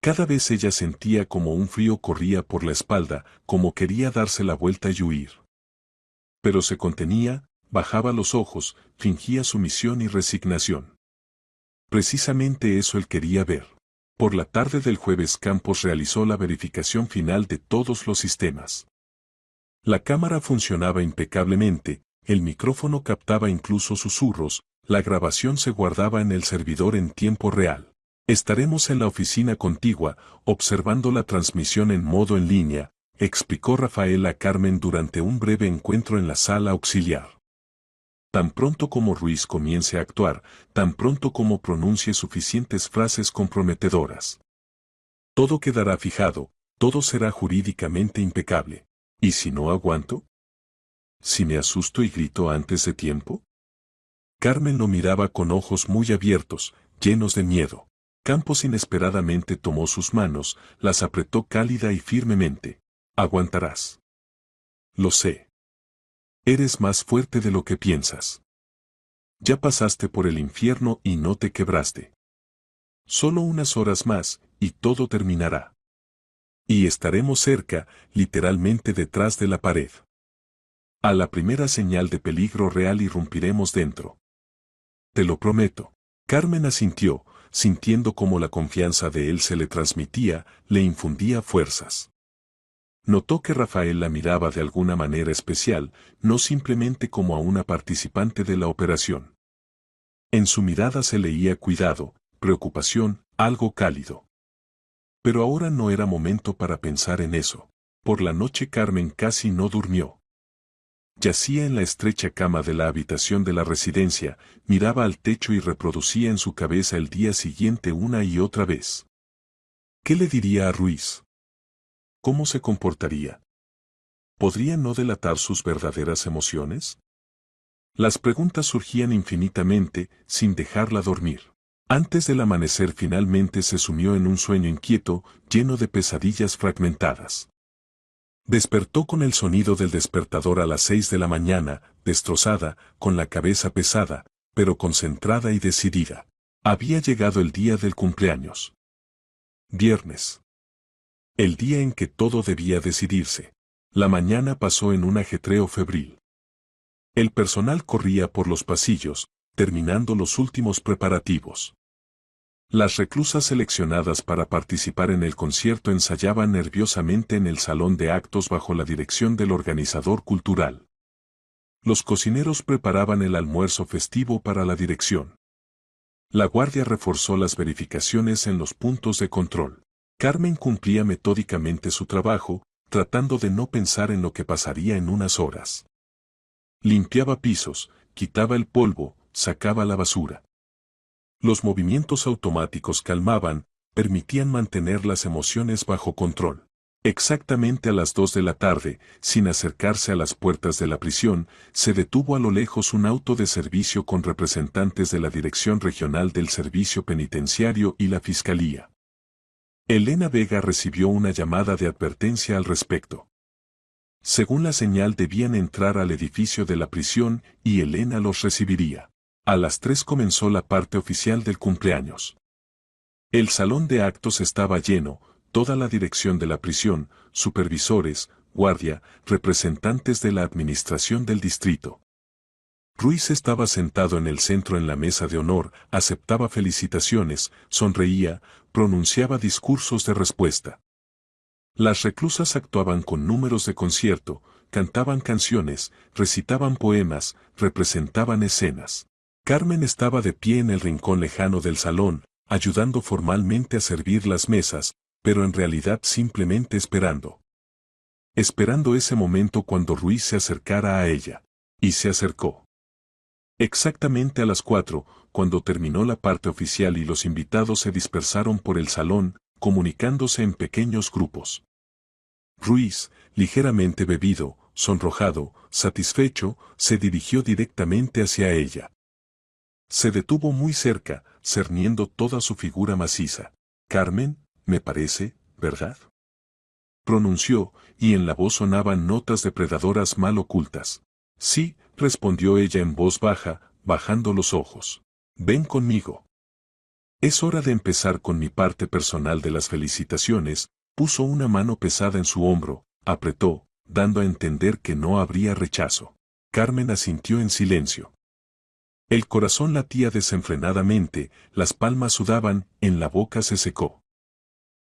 Cada vez ella sentía como un frío corría por la espalda, como quería darse la vuelta y huir. Pero se contenía, bajaba los ojos, fingía sumisión y resignación. Precisamente eso él quería ver. Por la tarde del jueves Campos realizó la verificación final de todos los sistemas. La cámara funcionaba impecablemente, el micrófono captaba incluso susurros, la grabación se guardaba en el servidor en tiempo real. Estaremos en la oficina contigua, observando la transmisión en modo en línea, explicó Rafael a Carmen durante un breve encuentro en la sala auxiliar. Tan pronto como Ruiz comience a actuar, tan pronto como pronuncie suficientes frases comprometedoras. Todo quedará fijado, todo será jurídicamente impecable. ¿Y si no aguanto? ¿Si me asusto y grito antes de tiempo? Carmen lo miraba con ojos muy abiertos, llenos de miedo. Campos inesperadamente tomó sus manos, las apretó cálida y firmemente. Aguantarás. Lo sé. Eres más fuerte de lo que piensas. Ya pasaste por el infierno y no te quebraste. Solo unas horas más, y todo terminará. Y estaremos cerca, literalmente detrás de la pared. A la primera señal de peligro real irrumpiremos dentro. Te lo prometo. Carmen asintió, sintiendo cómo la confianza de él se le transmitía, le infundía fuerzas. Notó que Rafael la miraba de alguna manera especial, no simplemente como a una participante de la operación. En su mirada se leía cuidado, preocupación, algo cálido. Pero ahora no era momento para pensar en eso. Por la noche Carmen casi no durmió. Yacía en la estrecha cama de la habitación de la residencia, miraba al techo y reproducía en su cabeza el día siguiente una y otra vez. ¿Qué le diría a Ruiz? ¿Cómo se comportaría? ¿Podría no delatar sus verdaderas emociones? Las preguntas surgían infinitamente, sin dejarla dormir. Antes del amanecer finalmente se sumió en un sueño inquieto, lleno de pesadillas fragmentadas. Despertó con el sonido del despertador a las 6 de la mañana, destrozada, con la cabeza pesada, pero concentrada y decidida. Había llegado el día del cumpleaños. Viernes. El día en que todo debía decidirse. La mañana pasó en un ajetreo febril. El personal corría por los pasillos, terminando los últimos preparativos. Las reclusas seleccionadas para participar en el concierto ensayaban nerviosamente en el salón de actos bajo la dirección del organizador cultural. Los cocineros preparaban el almuerzo festivo para la dirección. La guardia reforzó las verificaciones en los puntos de control. Carmen cumplía metódicamente su trabajo, tratando de no pensar en lo que pasaría en unas horas. Limpiaba pisos, quitaba el polvo, sacaba la basura. Los movimientos automáticos calmaban, permitían mantener las emociones bajo control. Exactamente a las 2 de la tarde, sin acercarse a las puertas de la prisión, se detuvo a lo lejos un auto de servicio con representantes de la Dirección Regional del Servicio Penitenciario y la Fiscalía. Elena Vega recibió una llamada de advertencia al respecto. Según la señal debían entrar al edificio de la prisión y Elena los recibiría. A las 3 comenzó la parte oficial del cumpleaños. El salón de actos estaba lleno, toda la dirección de la prisión, supervisores, guardia, representantes de la administración del distrito. Ruiz estaba sentado en el centro en la mesa de honor, aceptaba felicitaciones, sonreía, pronunciaba discursos de respuesta. Las reclusas actuaban con números de concierto, cantaban canciones, recitaban poemas, representaban escenas. Carmen estaba de pie en el rincón lejano del salón, ayudando formalmente a servir las mesas, pero en realidad simplemente esperando. Esperando ese momento cuando Ruiz se acercara a ella. Y se acercó. Exactamente a las 4, cuando terminó la parte oficial y los invitados se dispersaron por el salón, comunicándose en pequeños grupos. Ruiz, ligeramente bebido, sonrojado, satisfecho, se dirigió directamente hacia ella. Se detuvo muy cerca, cerniendo toda su figura maciza. «Carmen, me parece, ¿verdad?», pronunció, y en la voz sonaban notas depredadoras mal ocultas. «Sí», respondió ella en voz baja, bajando los ojos. «Ven conmigo». «Es hora de empezar con mi parte personal de las felicitaciones», puso una mano pesada en su hombro, apretó, dando a entender que no habría rechazo. Carmen asintió en silencio. El corazón latía desenfrenadamente, las palmas sudaban, en la boca se secó.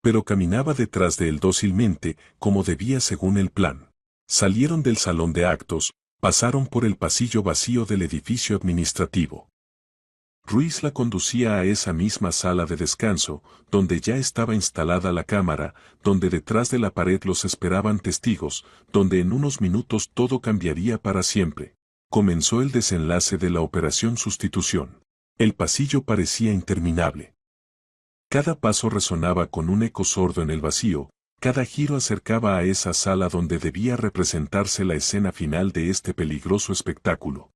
Pero caminaba detrás de él dócilmente, como debía según el plan. Salieron del salón de actos, pasaron por el pasillo vacío del edificio administrativo. Ruiz la conducía a esa misma sala de descanso, donde ya estaba instalada la cámara, donde detrás de la pared los esperaban testigos, donde en unos minutos todo cambiaría para siempre. Comenzó el desenlace de la operación sustitución. El pasillo parecía interminable. Cada paso resonaba con un eco sordo en el vacío, cada giro acercaba a esa sala donde debía representarse la escena final de este peligroso espectáculo.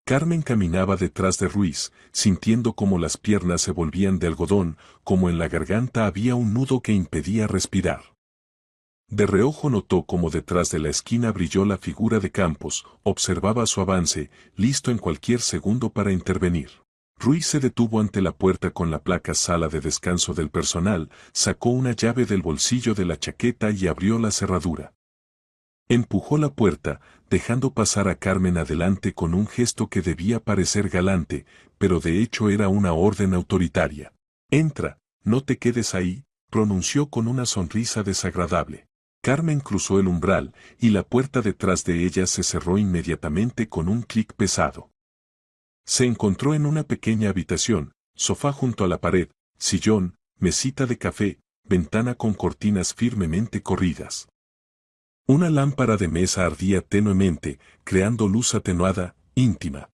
Carmen caminaba detrás de Ruiz, sintiendo como las piernas se volvían de algodón, como en la garganta había un nudo que impedía respirar. De reojo notó como detrás de la esquina brilló la figura de Campos, observaba su avance, listo en cualquier segundo para intervenir. Ruiz se detuvo ante la puerta con la placa «Sala de descanso del personal», sacó una llave del bolsillo de la chaqueta y abrió la cerradura. Empujó la puerta, dejando pasar a Carmen adelante con un gesto que debía parecer galante, pero de hecho era una orden autoritaria. «Entra, no te quedes ahí», pronunció con una sonrisa desagradable. Carmen cruzó el umbral, y la puerta detrás de ella se cerró inmediatamente con un clic pesado. Se encontró en una pequeña habitación, sofá junto a la pared, sillón, mesita de café, ventana con cortinas firmemente corridas. Una lámpara de mesa ardía tenuemente, creando luz atenuada, íntima.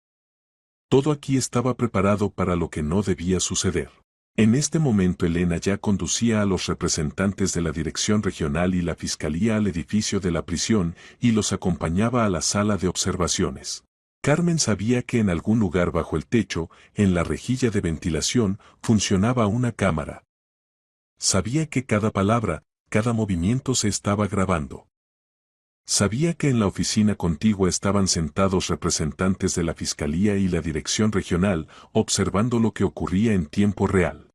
Todo aquí estaba preparado para lo que no debía suceder. En este momento Elena ya conducía a los representantes de la dirección regional y la fiscalía al edificio de la prisión y los acompañaba a la sala de observaciones. Carmen sabía que en algún lugar bajo el techo, en la rejilla de ventilación, funcionaba una cámara. Sabía que cada palabra, cada movimiento se estaba grabando. Sabía que en la oficina contigua estaban sentados representantes de la Fiscalía y la Dirección Regional, observando lo que ocurría en tiempo real.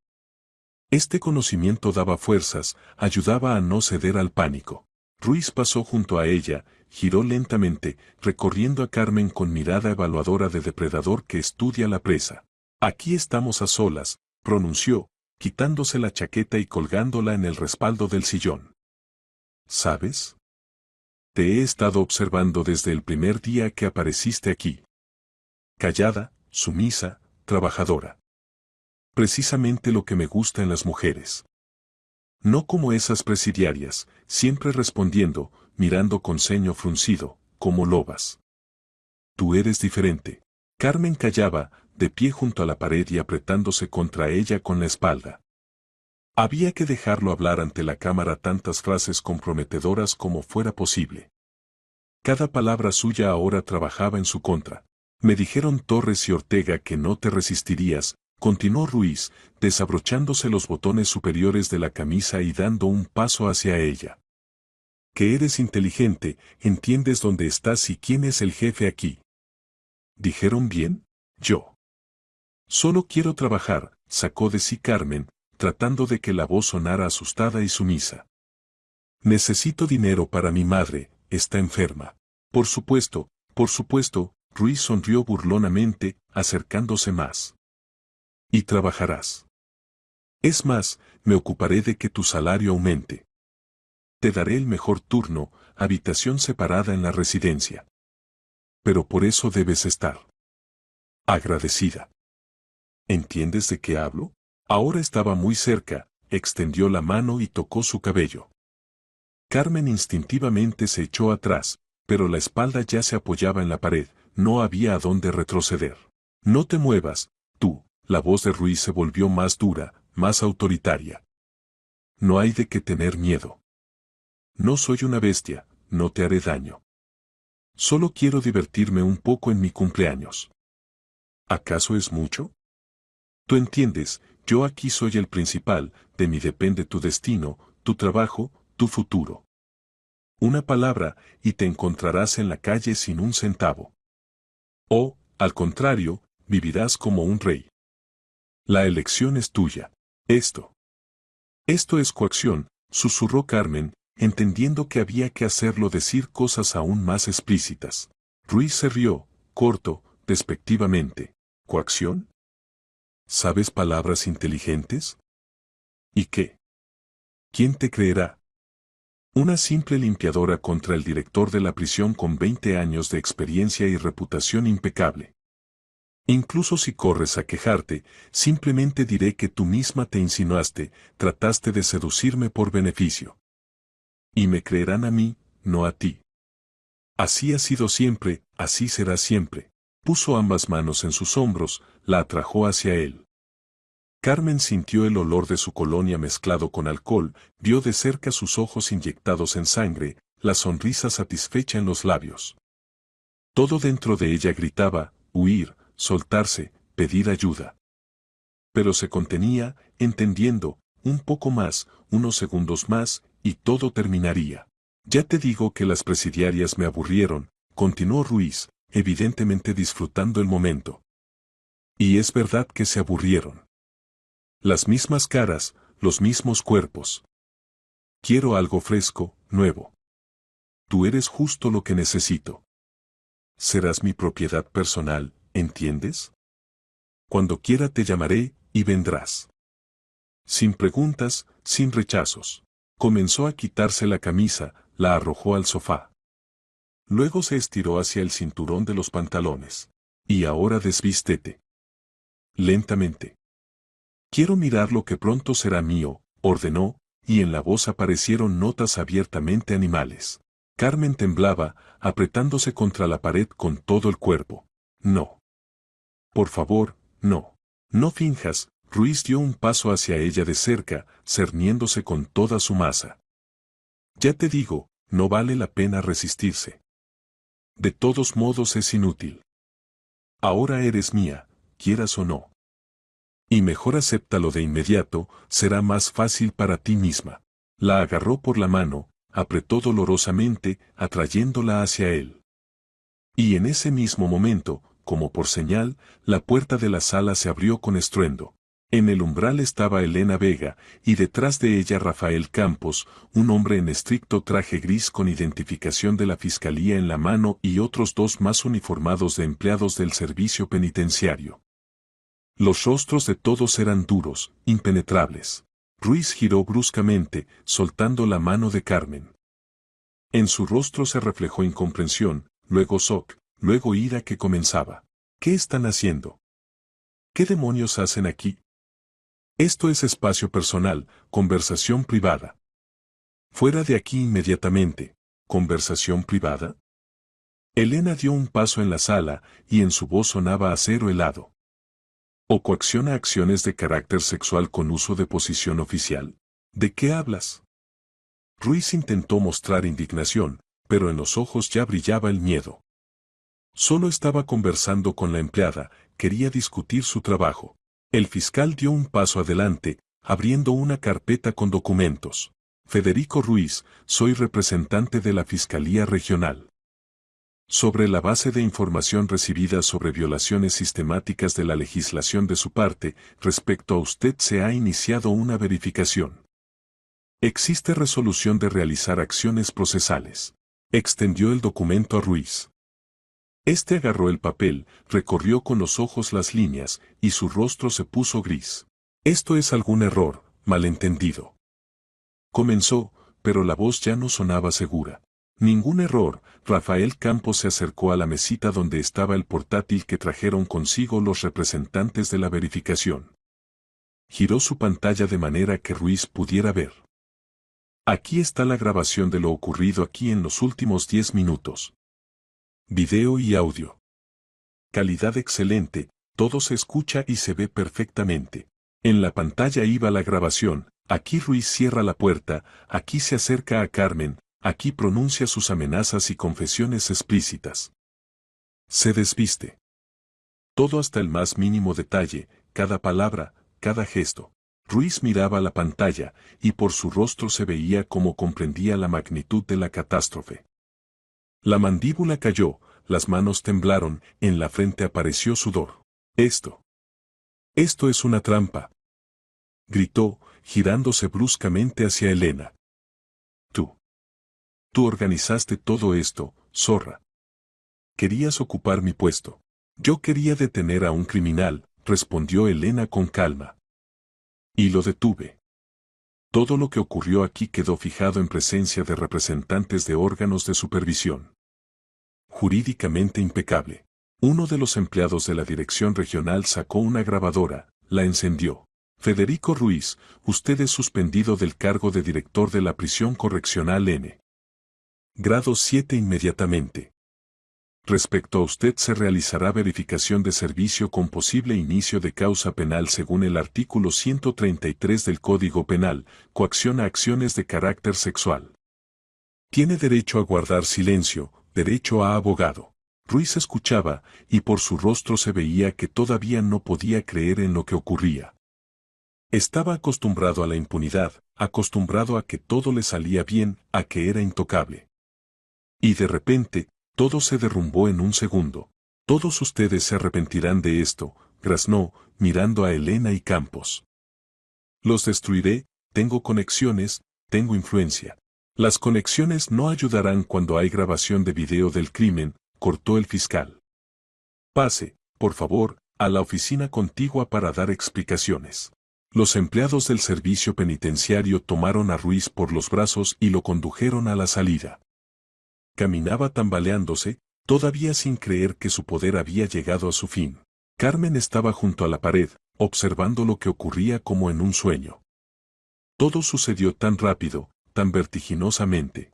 Este conocimiento daba fuerzas, ayudaba a no ceder al pánico. Ruiz pasó junto a ella, giró lentamente, recorriendo a Carmen con mirada evaluadora de depredador que estudia la presa. «Aquí estamos a solas», pronunció, quitándose la chaqueta y colgándola en el respaldo del sillón. «¿Sabes? Te he estado observando desde el primer día que apareciste aquí. Callada, sumisa, trabajadora. Precisamente lo que me gusta en las mujeres. No como esas presidiarias, siempre respondiendo, mirando con ceño fruncido, como lobas. Tú eres diferente». Carmen callaba, de pie junto a la pared y apretándose contra ella con la espalda. Había que dejarlo hablar ante la cámara tantas frases comprometedoras como fuera posible. Cada palabra suya ahora trabajaba en su contra. «Me dijeron Torres y Ortega que no te resistirías», continuó Ruiz, desabrochándose los botones superiores de la camisa y dando un paso hacia ella. «Que eres inteligente, entiendes dónde estás y quién es el jefe aquí». «¿Dijeron bien? Yo. Solo quiero trabajar», sacó de sí Carmen, tratando de que la voz sonara asustada y sumisa. Necesito dinero para mi madre, está enferma. Por supuesto, Ruiz sonrió burlonamente, acercándose más. Y trabajarás. Es más, me ocuparé de que tu salario aumente. Te daré el mejor turno, habitación separada en la residencia. Pero por eso debes estar agradecida. ¿Entiendes de qué hablo? Ahora estaba muy cerca, extendió la mano y tocó su cabello. Carmen instintivamente se echó atrás, pero la espalda ya se apoyaba en la pared, no había a dónde retroceder. No te muevas, tú. La voz de Ruiz se volvió más dura, más autoritaria. No hay de qué tener miedo. No soy una bestia, no te haré daño. Solo quiero divertirme un poco en mi cumpleaños. ¿Acaso es mucho? Tú entiendes, yo aquí soy el principal, de mí depende tu destino, tu trabajo, tu futuro. Una palabra, y te encontrarás en la calle sin un centavo. O, al contrario, vivirás como un rey. La elección es tuya. Esto es coacción, susurró Carmen, entendiendo que había que hacerlo decir cosas aún más explícitas. Ruiz se rió, corto, despectivamente. ¿Coacción? ¿Sabes palabras inteligentes? ¿Y qué? ¿Quién te creerá? Una simple limpiadora contra el director de la prisión con 20 años de experiencia y reputación impecable. Incluso si corres a quejarte, simplemente diré que tú misma te insinuaste, trataste de seducirme por beneficio. Y me creerán a mí, no a ti. Así ha sido siempre, así será siempre. Puso ambas manos en sus hombros, la atrajo hacia él. Carmen sintió el olor de su colonia mezclado con alcohol, vio de cerca sus ojos inyectados en sangre, la sonrisa satisfecha en los labios. Todo dentro de ella gritaba, huir, soltarse, pedir ayuda. Pero se contenía, entendiendo, un poco más, unos segundos más, y todo terminaría. Ya te digo que las presidiarias me aburrieron, continuó Ruiz, evidentemente disfrutando el momento. Y es verdad que se aburrieron. Las mismas caras, los mismos cuerpos. Quiero algo fresco, nuevo. Tú eres justo lo que necesito. Serás mi propiedad personal, ¿entiendes? Cuando quiera te llamaré, y vendrás. Sin preguntas, sin rechazos. Comenzó a quitarse la camisa, la arrojó al sofá. Luego se estiró hacia el cinturón de los pantalones. Y ahora desvístete. Lentamente. Quiero mirar lo que pronto será mío, ordenó, y en la voz aparecieron notas abiertamente animales. Carmen temblaba, apretándose contra la pared con todo el cuerpo. No. Por favor, no. No finjas. Ruiz dio un paso hacia ella de cerca, cerniéndose con toda su masa. Ya te digo, no vale la pena resistirse. De todos modos es inútil. Ahora eres mía, quieras o no. Y mejor acéptalo de inmediato, será más fácil para ti misma. La agarró por la mano, apretó dolorosamente, atrayéndola hacia él. Y en ese mismo momento, como por señal, la puerta de la sala se abrió con estruendo. En el umbral estaba Elena Vega, y detrás de ella Rafael Campos, un hombre en estricto traje gris con identificación de la Fiscalía en la mano y otros dos más uniformados de empleados del servicio penitenciario. Los rostros de todos eran duros, impenetrables. Ruiz giró bruscamente, soltando la mano de Carmen. En su rostro se reflejó incomprensión, luego shock, luego ira que comenzaba. ¿Qué están haciendo? ¿Qué demonios hacen aquí? Esto es espacio personal, conversación privada. Fuera de aquí inmediatamente. ¿Conversación privada? Elena dio un paso en la sala, y en su voz sonaba acero helado. ¿O coacciona acciones de carácter sexual con uso de posición oficial? ¿De qué hablas? Ruiz intentó mostrar indignación, pero en los ojos ya brillaba el miedo. Solo estaba conversando con la empleada, quería discutir su trabajo. El fiscal dio un paso adelante, abriendo una carpeta con documentos. Federico Ruiz, soy representante de la Fiscalía Regional. Sobre la base de información recibida sobre violaciones sistemáticas de la legislación de su parte, respecto a usted se ha iniciado una verificación. Existe resolución de realizar acciones procesales. Extendió el documento a Ruiz. Este agarró el papel, recorrió con los ojos las líneas, y su rostro se puso gris. Esto es algún error, malentendido. Comenzó, pero la voz ya no sonaba segura. Ningún error. Rafael Campos se acercó a la mesita donde estaba el portátil que trajeron consigo los representantes de la verificación. Giró su pantalla de manera que Ruiz pudiera ver. Aquí está la grabación de lo ocurrido aquí en los últimos 10 minutos. Video y audio. Calidad excelente, todo se escucha y se ve perfectamente. En la pantalla iba la grabación, aquí Ruiz cierra la puerta, aquí se acerca a Carmen, aquí pronuncia sus amenazas y confesiones explícitas. Se desviste. Todo hasta el más mínimo detalle, cada palabra, cada gesto. Ruiz miraba la pantalla, y por su rostro se veía cómo comprendía la magnitud de la catástrofe. La mandíbula cayó, las manos temblaron, en la frente apareció sudor. Esto es una trampa, gritó, girándose bruscamente hacia Elena. Tú organizaste todo esto, zorra. Querías ocupar mi puesto. Yo quería detener a un criminal, respondió Elena con calma. Y lo detuve. Todo lo que ocurrió aquí quedó fijado en presencia de representantes de órganos de supervisión. Jurídicamente impecable. Uno de los empleados de la dirección regional sacó una grabadora, la encendió. Federico Ruiz, usted es suspendido del cargo de director de la prisión correccional N. Grado 7 inmediatamente. Respecto a usted se realizará verificación de servicio con posible inicio de causa penal según el artículo 133 del Código Penal, coacción a acciones de carácter sexual. Tiene derecho a guardar silencio, derecho a abogado. Ruiz escuchaba, y por su rostro se veía que todavía no podía creer en lo que ocurría. Estaba acostumbrado a la impunidad, acostumbrado a que todo le salía bien, a que era intocable. Y de repente, todo se derrumbó en un segundo. Todos ustedes se arrepentirán de esto, graznó, mirando a Elena y Campos. Los destruiré, tengo conexiones, tengo influencia. Las conexiones no ayudarán cuando hay grabación de video del crimen, cortó el fiscal. Pase, por favor, a la oficina contigua para dar explicaciones. Los empleados del servicio penitenciario tomaron a Ruiz por los brazos y lo condujeron a la salida. Caminaba tambaleándose, todavía sin creer que su poder había llegado a su fin. Carmen estaba junto a la pared, observando lo que ocurría como en un sueño. Todo sucedió tan rápido, tan vertiginosamente.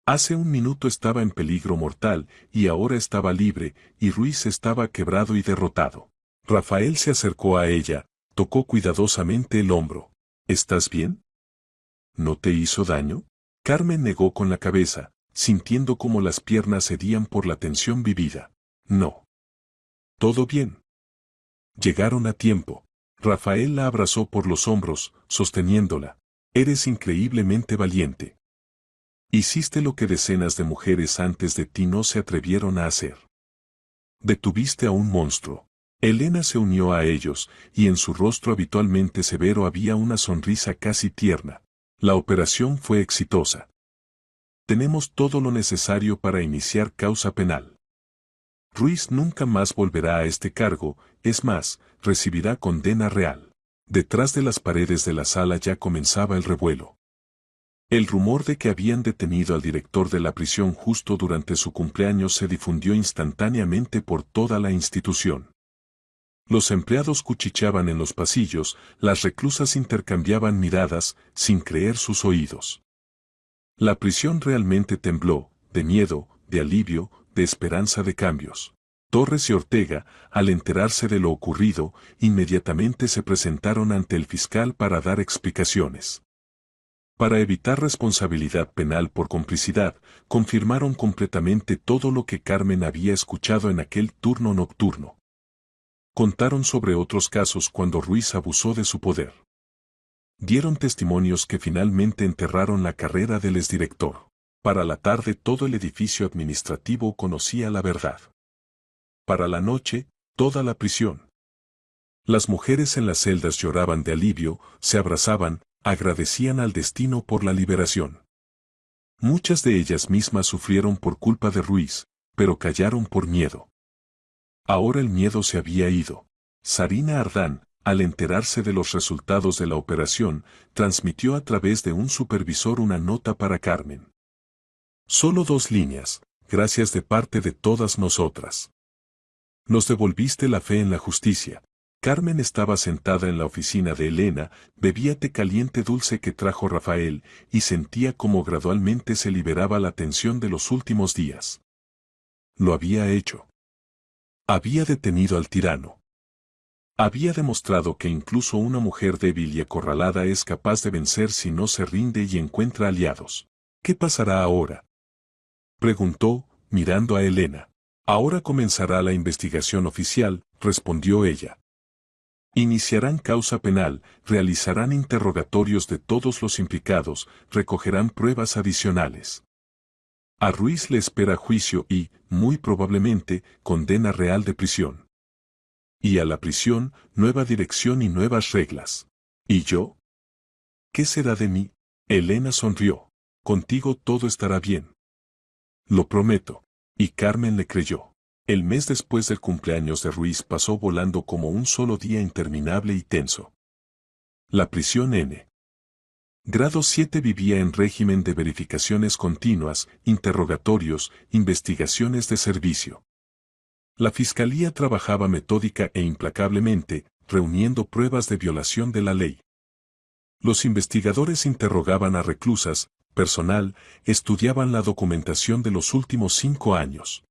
Hace un minuto estaba en peligro mortal, y ahora estaba libre, y Ruiz estaba quebrado y derrotado. Rafael se acercó a ella, tocó cuidadosamente el hombro. ¿Estás bien? ¿No te hizo daño? Carmen negó con la cabeza, sintiendo cómo las piernas cedían por la tensión vivida. No. ¿Todo bien? Llegaron a tiempo. Rafael la abrazó por los hombros, sosteniéndola. Eres increíblemente valiente. Hiciste lo que decenas de mujeres antes de ti no se atrevieron a hacer. Detuviste a un monstruo. Elena se unió a ellos, y en su rostro habitualmente severo había una sonrisa casi tierna. La operación fue exitosa. Tenemos todo lo necesario para iniciar causa penal. Ruiz nunca más volverá a este cargo, es más, recibirá condena real. Detrás de las paredes de la sala ya comenzaba el revuelo. El rumor de que habían detenido al director de la prisión justo durante su cumpleaños se difundió instantáneamente por toda la institución. Los empleados cuchicheaban en los pasillos, las reclusas intercambiaban miradas, sin creer sus oídos. La prisión realmente tembló, de miedo, de alivio, de esperanza de cambios. Torres y Ortega, al enterarse de lo ocurrido, inmediatamente se presentaron ante el fiscal para dar explicaciones. Para evitar responsabilidad penal por complicidad, confirmaron completamente todo lo que Carmen había escuchado en aquel turno nocturno. Contaron sobre otros casos cuando Ruiz abusó de su poder. Dieron testimonios que finalmente enterraron la carrera del exdirector. Para la tarde todo el edificio administrativo conocía la verdad. Para la noche, toda la prisión. Las mujeres en las celdas lloraban de alivio, se abrazaban, agradecían al destino por la liberación. Muchas de ellas mismas sufrieron por culpa de Ruiz, pero callaron por miedo. Ahora el miedo se había ido. Sarina Ardán, al enterarse de los resultados de la operación, transmitió a través de un supervisor una nota para Carmen. Solo 2 líneas, gracias de parte de todas nosotras. Nos devolviste la fe en la justicia. Carmen estaba sentada en la oficina de Elena, bebía té caliente dulce que trajo Rafael, y sentía cómo gradualmente se liberaba la tensión de los últimos días. Lo había hecho. Había detenido al tirano. Había demostrado que incluso una mujer débil y acorralada es capaz de vencer si no se rinde y encuentra aliados. ¿Qué pasará ahora?, preguntó, mirando a Elena. Ahora comenzará la investigación oficial, respondió ella. Iniciarán causa penal, realizarán interrogatorios de todos los implicados, recogerán pruebas adicionales. A Ruiz le espera juicio y, muy probablemente, condena real de prisión. Y a la prisión, nueva dirección y nuevas reglas. ¿Y yo? ¿Qué será de mí? Elena sonrió. Contigo todo estará bien. Lo prometo. Y Carmen le creyó. El mes después del cumpleaños de Ruiz pasó volando como un solo día interminable y tenso. La prisión N. Grado 7 vivía en régimen de verificaciones continuas, interrogatorios, investigaciones de servicio. La fiscalía trabajaba metódica e implacablemente, reuniendo pruebas de violación de la ley. Los investigadores interrogaban a reclusas, personal, estudiaban la documentación de los últimos 5 años.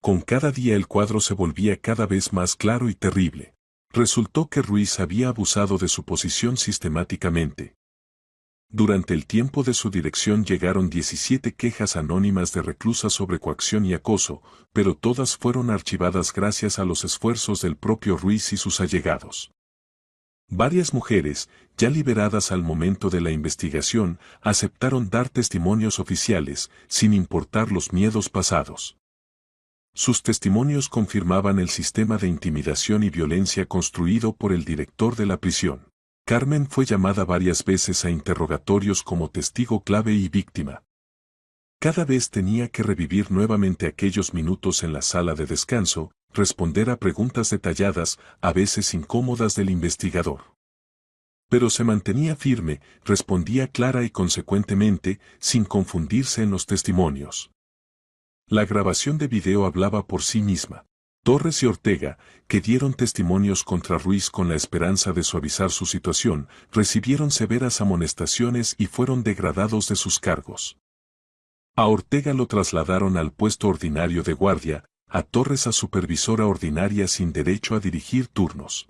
Con cada día el cuadro se volvía cada vez más claro y terrible. Resultó que Ruiz había abusado de su posición sistemáticamente. Durante el tiempo de su dirección llegaron 17 quejas anónimas de reclusas sobre coacción y acoso, pero todas fueron archivadas gracias a los esfuerzos del propio Ruiz y sus allegados. Varias mujeres, ya liberadas al momento de la investigación, aceptaron dar testimonios oficiales, sin importar los miedos pasados. Sus testimonios confirmaban el sistema de intimidación y violencia construido por el director de la prisión. Carmen fue llamada varias veces a interrogatorios como testigo clave y víctima. Cada vez tenía que revivir nuevamente aquellos minutos en la sala de descanso, responder a preguntas detalladas, a veces incómodas del investigador. Pero se mantenía firme, respondía clara y consecuentemente, sin confundirse en los testimonios. La grabación de video hablaba por sí misma. Torres y Ortega, que dieron testimonios contra Ruiz con la esperanza de suavizar su situación, recibieron severas amonestaciones y fueron degradados de sus cargos. A Ortega lo trasladaron al puesto ordinario de guardia, a Torres a supervisora ordinaria sin derecho a dirigir turnos.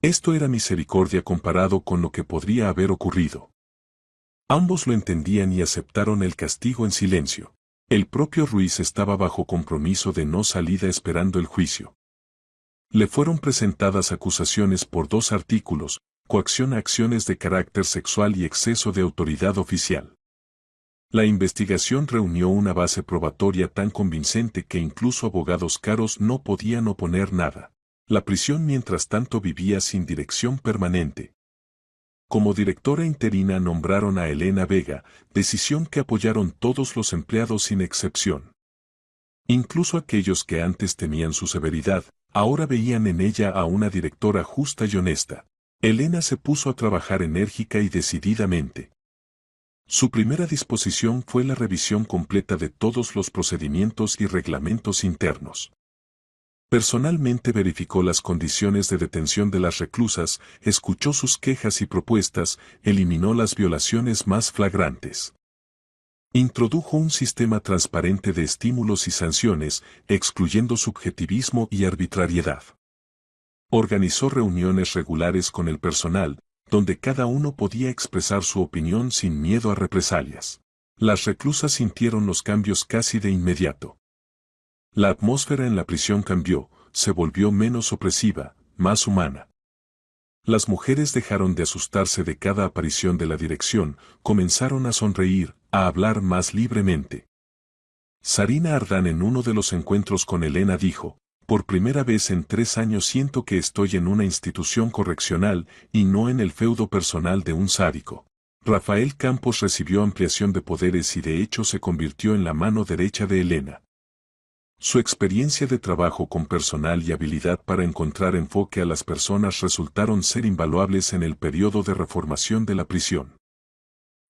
Esto era misericordia comparado con lo que podría haber ocurrido. Ambos lo entendían y aceptaron el castigo en silencio. El propio Ruiz estaba bajo compromiso de no salida esperando el juicio. Le fueron presentadas acusaciones por 2 artículos, coacción a acciones de carácter sexual y exceso de autoridad oficial. La investigación reunió una base probatoria tan convincente que incluso abogados caros no podían oponer nada. La prisión mientras tanto vivía sin dirección permanente. Como directora interina nombraron a Elena Vega, decisión que apoyaron todos los empleados sin excepción. Incluso aquellos que antes temían su severidad, ahora veían en ella a una directora justa y honesta. Elena se puso a trabajar enérgica y decididamente. Su primera disposición fue la revisión completa de todos los procedimientos y reglamentos internos. Personalmente verificó las condiciones de detención de las reclusas, escuchó sus quejas y propuestas, eliminó las violaciones más flagrantes. Introdujo un sistema transparente de estímulos y sanciones, excluyendo subjetivismo y arbitrariedad. Organizó reuniones regulares con el personal, donde cada uno podía expresar su opinión sin miedo a represalias. Las reclusas sintieron los cambios casi de inmediato. La atmósfera en la prisión cambió, se volvió menos opresiva, más humana. Las mujeres dejaron de asustarse de cada aparición de la dirección, comenzaron a sonreír, a hablar más libremente. Sarina Ardán en uno de los encuentros con Elena dijo, por primera vez en 3 años siento que estoy en una institución correccional y no en el feudo personal de un sádico. Rafael Campos recibió ampliación de poderes y de hecho se convirtió en la mano derecha de Elena. Su experiencia de trabajo con personal y habilidad para encontrar enfoque a las personas resultaron ser invaluables en el periodo de reformación de la prisión.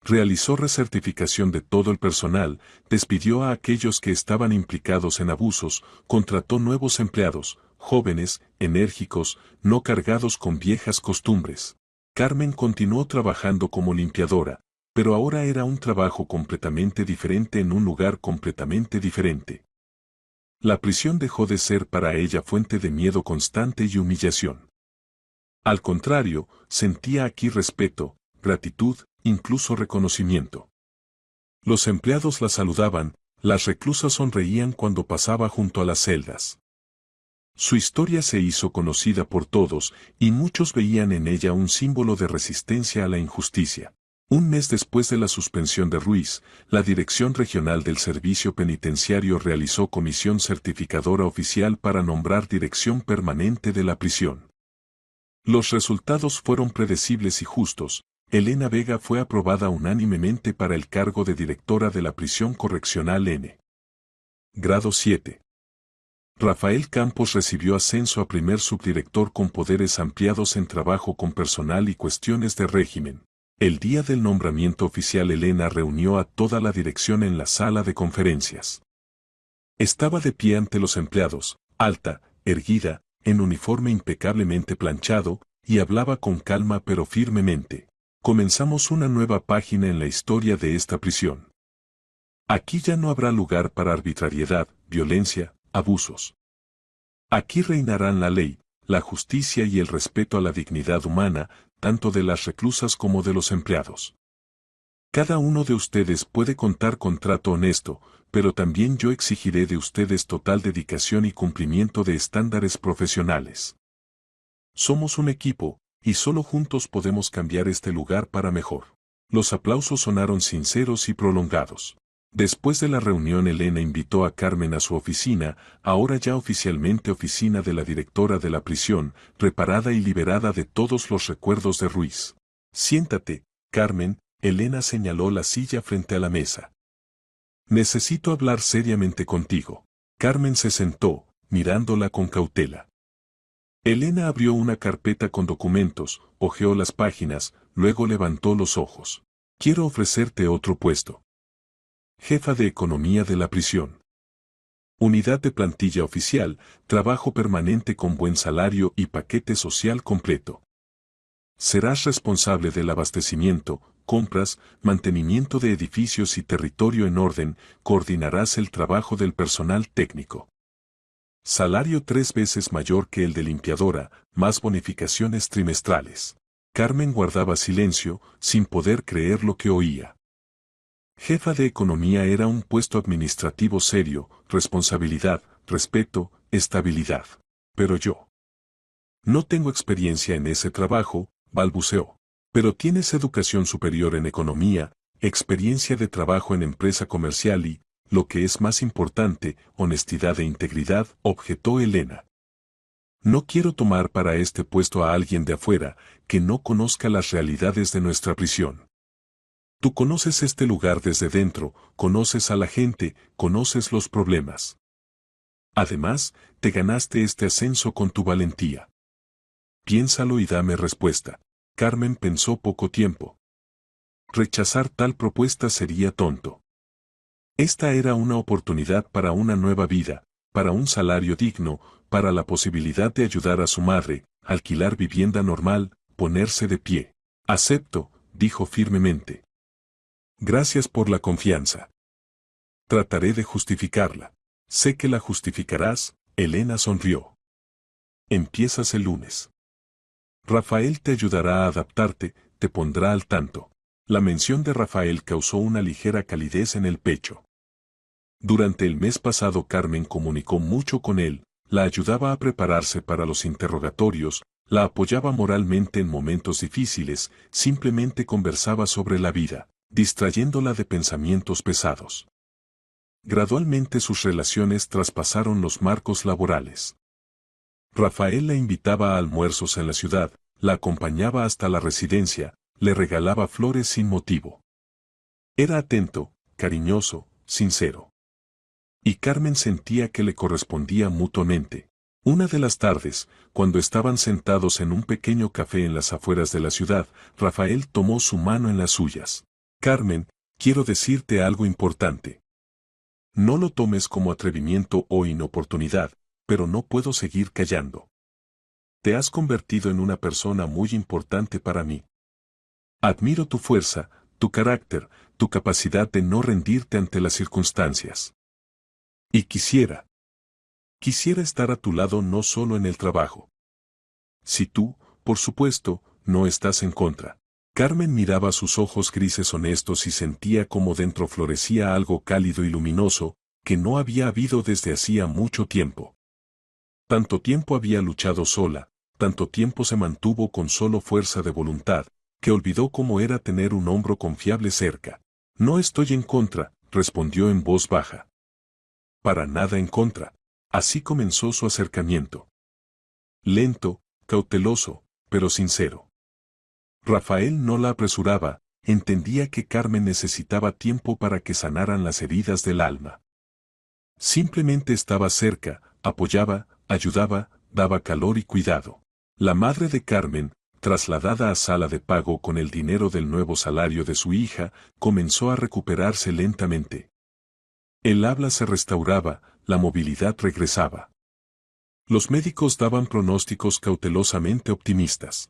Realizó recertificación de todo el personal, despidió a aquellos que estaban implicados en abusos, contrató nuevos empleados, jóvenes, enérgicos, no cargados con viejas costumbres. Carmen continuó trabajando como limpiadora, pero ahora era un trabajo completamente diferente en un lugar completamente diferente. La prisión dejó de ser para ella fuente de miedo constante y humillación. Al contrario, sentía aquí respeto, gratitud, incluso reconocimiento. Los empleados la saludaban, las reclusas sonreían cuando pasaba junto a las celdas. Su historia se hizo conocida por todos y muchos veían en ella un símbolo de resistencia a la injusticia. Un mes después de la suspensión de Ruiz, la Dirección Regional del Servicio Penitenciario realizó comisión certificadora oficial para nombrar dirección permanente de la prisión. Los resultados fueron predecibles y justos. Elena Vega fue aprobada unánimemente para el cargo de directora de la Prisión Correccional N. Grado 7. Rafael Campos recibió ascenso a primer subdirector con poderes ampliados en trabajo con personal y cuestiones de régimen. El día del nombramiento oficial Elena reunió a toda la dirección en la sala de conferencias. Estaba de pie ante los empleados, alta, erguida, en uniforme impecablemente planchado, y hablaba con calma pero firmemente. Comenzamos una nueva página en la historia de esta prisión. Aquí ya no habrá lugar para arbitrariedad, violencia, abusos. Aquí reinarán la ley, la justicia y el respeto a la dignidad humana, tanto de las reclusas como de los empleados. Cada uno de ustedes puede contar con trato honesto, pero también yo exigiré de ustedes total dedicación y cumplimiento de estándares profesionales. Somos un equipo, y solo juntos podemos cambiar este lugar para mejor. Los aplausos sonaron sinceros y prolongados. Después de la reunión Elena invitó a Carmen a su oficina, ahora ya oficialmente oficina de la directora de la prisión, reparada y liberada de todos los recuerdos de Ruiz. Siéntate, Carmen, Elena señaló la silla frente a la mesa. Necesito hablar seriamente contigo. Carmen se sentó, mirándola con cautela. Elena abrió una carpeta con documentos, hojeó las páginas, luego levantó los ojos. Quiero ofrecerte otro puesto. Jefa de Economía de la prisión. Unidad de plantilla oficial, trabajo permanente con buen salario y paquete social completo. Serás responsable del abastecimiento, compras, mantenimiento de edificios y territorio en orden, coordinarás el trabajo del personal técnico. Salario 3 veces mayor que el de limpiadora, más bonificaciones trimestrales. Carmen guardaba silencio, sin poder creer lo que oía. Jefa de Economía era un puesto administrativo serio, responsabilidad, respeto, estabilidad. Pero yo no tengo experiencia en ese trabajo, balbuceó. Pero tienes educación superior en economía, experiencia de trabajo en empresa comercial y, lo que es más importante, honestidad e integridad, objetó Elena. No quiero tomar para este puesto a alguien de afuera, que no conozca las realidades de nuestra prisión. Tú conoces este lugar desde dentro, conoces a la gente, conoces los problemas. Además, te ganaste este ascenso con tu valentía. Piénsalo y dame respuesta. Carmen pensó poco tiempo. Rechazar tal propuesta sería tonto. Esta era una oportunidad para una nueva vida, para un salario digno, para la posibilidad de ayudar a su madre, alquilar vivienda normal, ponerse de pie. Acepto, dijo firmemente. Gracias por la confianza. Trataré de justificarla. Sé que la justificarás, Elena sonrió. Empiezas el lunes. Rafael te ayudará a adaptarte, te pondrá al tanto. La mención de Rafael causó una ligera calidez en el pecho. Durante el mes pasado Carmen comunicó mucho con él, la ayudaba a prepararse para los interrogatorios, la apoyaba moralmente en momentos difíciles, simplemente conversaba sobre la vida. distrayéndola de pensamientos pesados. Gradualmente sus relaciones traspasaron los marcos laborales. Rafael la invitaba a almuerzos en la ciudad, la acompañaba hasta la residencia, le regalaba flores sin motivo. Era atento, cariñoso, sincero. Y Carmen sentía que le correspondía mutuamente. Una de las tardes, cuando estaban sentados en un pequeño café en las afueras de la ciudad, Rafael tomó su mano en las suyas. Carmen, quiero decirte algo importante. No lo tomes como atrevimiento o inoportunidad, pero no puedo seguir callando. Te has convertido en una persona muy importante para mí. Admiro tu fuerza, tu carácter, tu capacidad de no rendirte ante las circunstancias. Y quisiera estar a tu lado no solo en el trabajo. Si tú, por supuesto, no estás en contra. Carmen miraba sus ojos grises honestos y sentía como dentro florecía algo cálido y luminoso, que no había habido desde hacía mucho tiempo. Tanto tiempo había luchado sola, tanto tiempo se mantuvo con solo fuerza de voluntad, que olvidó cómo era tener un hombro confiable cerca. No estoy en contra, respondió en voz baja. Para nada en contra. Así comenzó su acercamiento. Lento, cauteloso, pero sincero. Rafael no la apresuraba, entendía que Carmen necesitaba tiempo para que sanaran las heridas del alma. Simplemente estaba cerca, apoyaba, ayudaba, daba calor y cuidado. La madre de Carmen, trasladada a sala de pago con el dinero del nuevo salario de su hija, comenzó a recuperarse lentamente. El habla se restauraba, la movilidad regresaba. Los médicos daban pronósticos cautelosamente optimistas.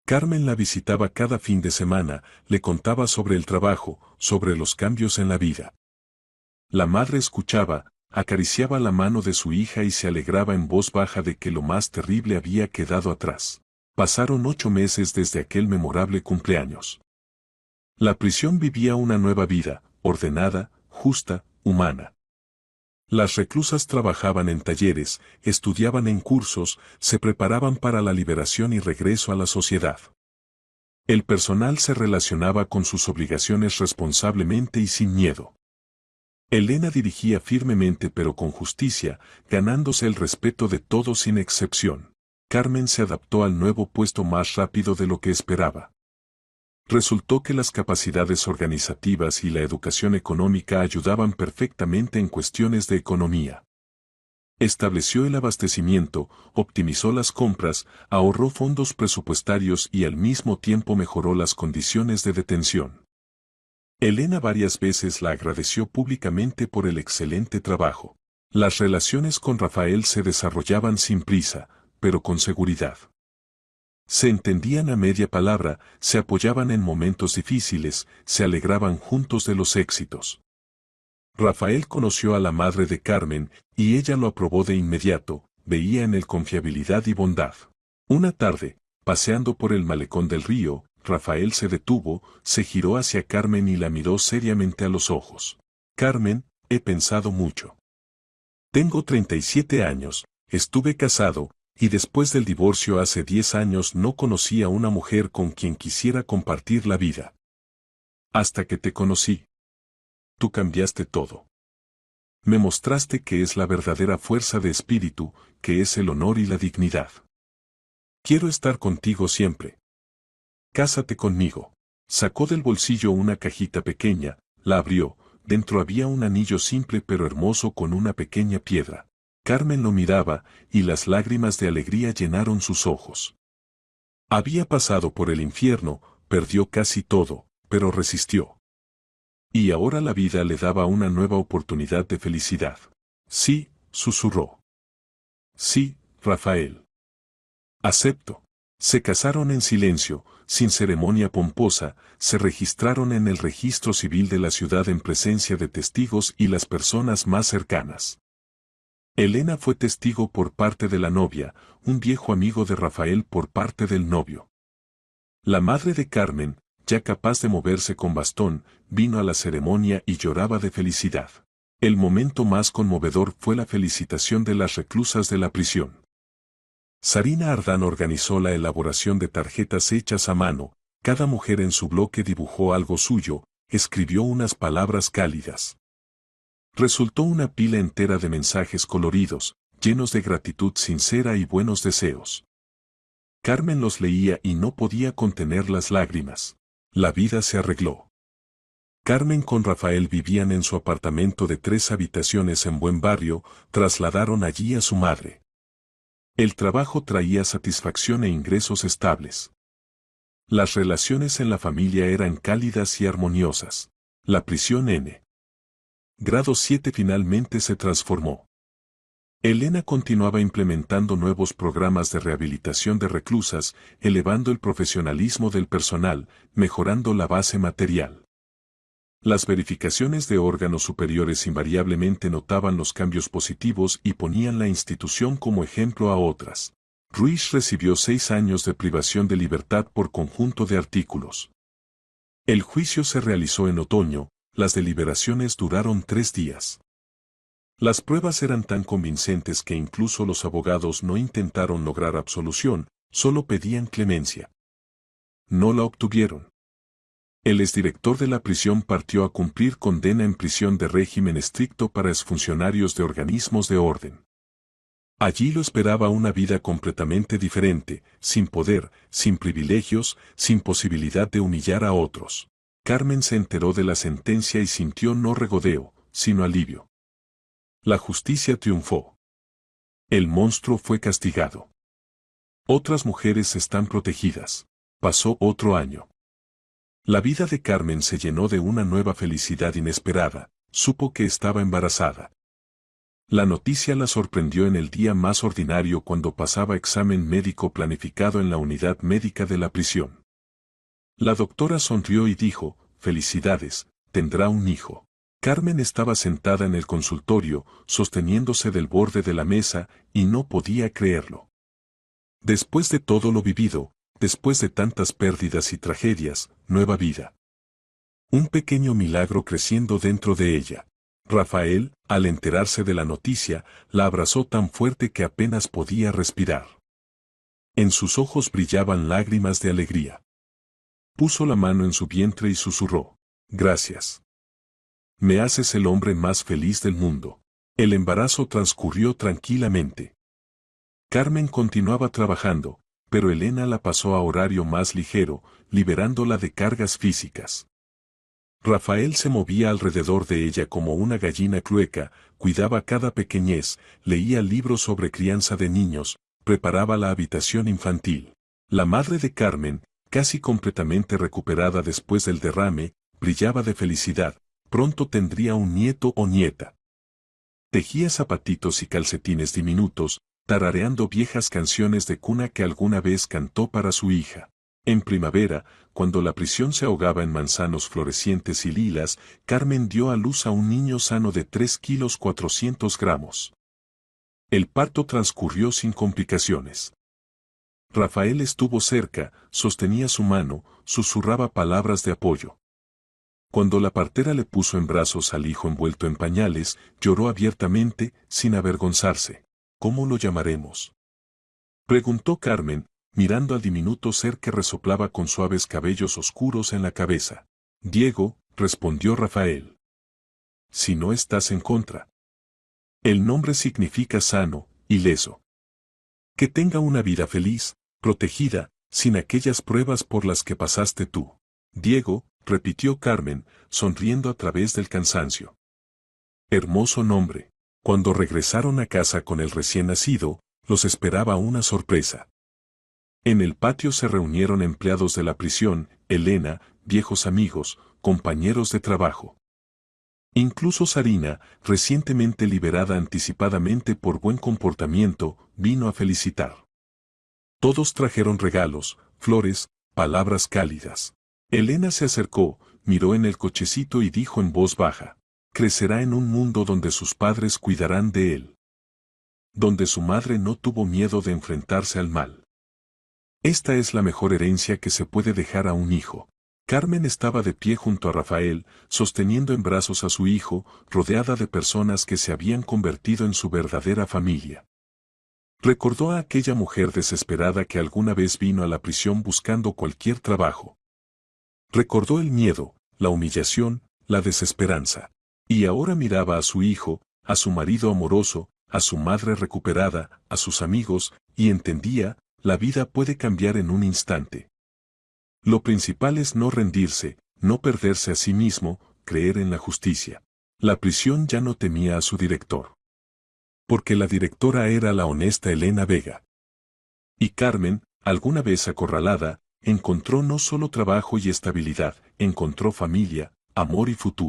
Carmen la visitaba cada fin de semana, le contaba sobre el trabajo, sobre los cambios en la vida. La madre escuchaba, acariciaba la mano de su hija y se alegraba en voz baja de que lo más terrible había quedado atrás. Pasaron 8 meses desde aquel memorable cumpleaños. La prisión vivía una nueva vida, ordenada, justa, humana. Las reclusas trabajaban en talleres, estudiaban en cursos, se preparaban para la liberación y regreso a la sociedad. El personal se relacionaba con sus obligaciones responsablemente y sin miedo. Elena dirigía firmemente pero con justicia, ganándose el respeto de todos sin excepción. Carmen se adaptó al nuevo puesto más rápido de lo que esperaba. Resultó que las capacidades organizativas y la educación económica ayudaban perfectamente en cuestiones de economía. Estableció el abastecimiento, optimizó las compras, ahorró fondos presupuestarios y al mismo tiempo mejoró las condiciones de detención. Elena varias veces la agradeció públicamente por el excelente trabajo. Las relaciones con Rafael se desarrollaban sin prisa, pero con seguridad. Se entendían a media palabra, se apoyaban en momentos difíciles, se alegraban juntos de los éxitos. Rafael conoció a la madre de Carmen, y ella lo aprobó de inmediato, veía en él confiabilidad y bondad. Una tarde, paseando por el malecón del río, Rafael se detuvo, se giró hacia Carmen y la miró seriamente a los ojos. Carmen, he pensado mucho. Tengo 37 años, estuve casado, y después del divorcio hace 10 años no conocí a una mujer con quien quisiera compartir la vida. Hasta que te conocí. Tú cambiaste todo. Me mostraste que es la verdadera fuerza de espíritu, que es el honor y la dignidad. Quiero estar contigo siempre. Cásate conmigo. Sacó del bolsillo una cajita pequeña, la abrió, dentro había un anillo simple pero hermoso con una pequeña piedra. Carmen lo miraba, y las lágrimas de alegría llenaron sus ojos. Había pasado por el infierno, perdió casi todo, pero resistió. Y ahora la vida le daba una nueva oportunidad de felicidad. Sí, susurró. Sí, Rafael. Acepto. Se casaron en silencio, sin ceremonia pomposa, se registraron en el registro civil de la ciudad en presencia de testigos y las personas más cercanas. Elena fue testigo por parte de la novia, un viejo amigo de Rafael por parte del novio. La madre de Carmen, ya capaz de moverse con bastón, vino a la ceremonia y lloraba de felicidad. El momento más conmovedor fue la felicitación de las reclusas de la prisión. Sarina Ardán organizó la elaboración de tarjetas hechas a mano, Cada mujer en su bloque dibujó algo suyo, escribió unas palabras cálidas. Resultó una pila entera de mensajes coloridos, llenos de gratitud sincera y buenos deseos. Carmen los leía y no podía contener las lágrimas. La vida se arregló. Carmen con Rafael vivían en su apartamento de 3 habitaciones en buen barrio, trasladaron allí a su madre. El trabajo traía satisfacción e ingresos estables. Las relaciones en la familia eran cálidas y armoniosas. La prisión N. Grado 7 finalmente se transformó. Elena continuaba implementando nuevos programas de rehabilitación de reclusas, elevando el profesionalismo del personal, mejorando la base material. Las verificaciones de órganos superiores invariablemente notaban los cambios positivos y ponían la institución como ejemplo a otras. Ruiz recibió 6 años de privación de libertad por conjunto de artículos. El juicio se realizó en otoño, las deliberaciones duraron 3 días. Las pruebas eran tan convincentes que incluso los abogados no intentaron lograr absolución, solo pedían clemencia. No la obtuvieron. El exdirector de la prisión partió a cumplir condena en prisión de régimen estricto para exfuncionarios de organismos de orden. Allí lo esperaba una vida completamente diferente, sin poder, sin privilegios, sin posibilidad de humillar a otros. Carmen se enteró de la sentencia y sintió no regodeo, sino alivio. La justicia triunfó. El monstruo fue castigado. Otras mujeres están protegidas. Pasó otro año. La vida de Carmen se llenó de una nueva felicidad inesperada, supo que estaba embarazada. La noticia la sorprendió en el día más ordinario cuando pasaba examen médico planificado en la unidad médica de la prisión. La doctora sonrió y dijo, «Felicidades, tendrá un hijo». Carmen estaba sentada en el consultorio, sosteniéndose del borde de la mesa, y no podía creerlo. Después de todo lo vivido, después de tantas pérdidas y tragedias, nueva vida. Un pequeño milagro creciendo dentro de ella. Rafael, al enterarse de la noticia, la abrazó tan fuerte que apenas podía respirar. En sus ojos brillaban lágrimas de alegría. Puso la mano en su vientre y susurró, «Gracias. Me haces el hombre más feliz del mundo». El embarazo transcurrió tranquilamente. Carmen continuaba trabajando, pero Elena la pasó a horario más ligero, liberándola de cargas físicas. Rafael se movía alrededor de ella como una gallina clueca, cuidaba cada pequeñez, leía libros sobre crianza de niños, preparaba la habitación infantil. La madre de Carmen, casi completamente recuperada después del derrame, brillaba de felicidad, pronto tendría un nieto o nieta. Tejía zapatitos y calcetines diminutos, tarareando viejas canciones de cuna que alguna vez cantó para su hija. En primavera, cuando la prisión se ahogaba en manzanos florecientes y lilas, Carmen dio a luz a un niño sano de 3 kilos 400 gramos. El parto transcurrió sin complicaciones. Rafael estuvo cerca, sostenía su mano, susurraba palabras de apoyo. Cuando la partera le puso en brazos al hijo envuelto en pañales, lloró abiertamente, sin avergonzarse. «¿Cómo lo llamaremos?», preguntó Carmen, mirando al diminuto ser que resoplaba con suaves cabellos oscuros en la cabeza. «Diego», respondió Rafael. «Si no estás en contra». El nombre significa sano, ileso. Que tenga una vida feliz, protegida, sin aquellas pruebas por las que pasaste tú. «Diego», repitió Carmen, sonriendo a través del cansancio. Hermoso nombre. Cuando regresaron a casa con el recién nacido, los esperaba una sorpresa. En el patio se reunieron empleados de la prisión, Elena, viejos amigos, compañeros de trabajo. Incluso Sarina, recientemente liberada anticipadamente por buen comportamiento, vino a felicitar. Todos trajeron regalos, flores, palabras cálidas. Elena se acercó, miró en el cochecito y dijo en voz baja, «Crecerá en un mundo donde sus padres cuidarán de él. Donde su madre no tuvo miedo de enfrentarse al mal. Esta es la mejor herencia que se puede dejar a un hijo». Carmen estaba de pie junto a Rafael, sosteniendo en brazos a su hijo, rodeada de personas que se habían convertido en su verdadera familia. Recordó a aquella mujer desesperada que alguna vez vino a la prisión buscando cualquier trabajo. Recordó el miedo, la humillación, la desesperanza. Y ahora miraba a su hijo, a su marido amoroso, a su madre recuperada, a sus amigos, y entendía, la vida puede cambiar en un instante. Lo principal es no rendirse, no perderse a sí mismo, creer en la justicia. La prisión ya no temía a su director. Porque la directora era la honesta Elena Vega. Y Carmen, alguna vez acorralada, encontró no solo trabajo y estabilidad, encontró familia, amor y futuro.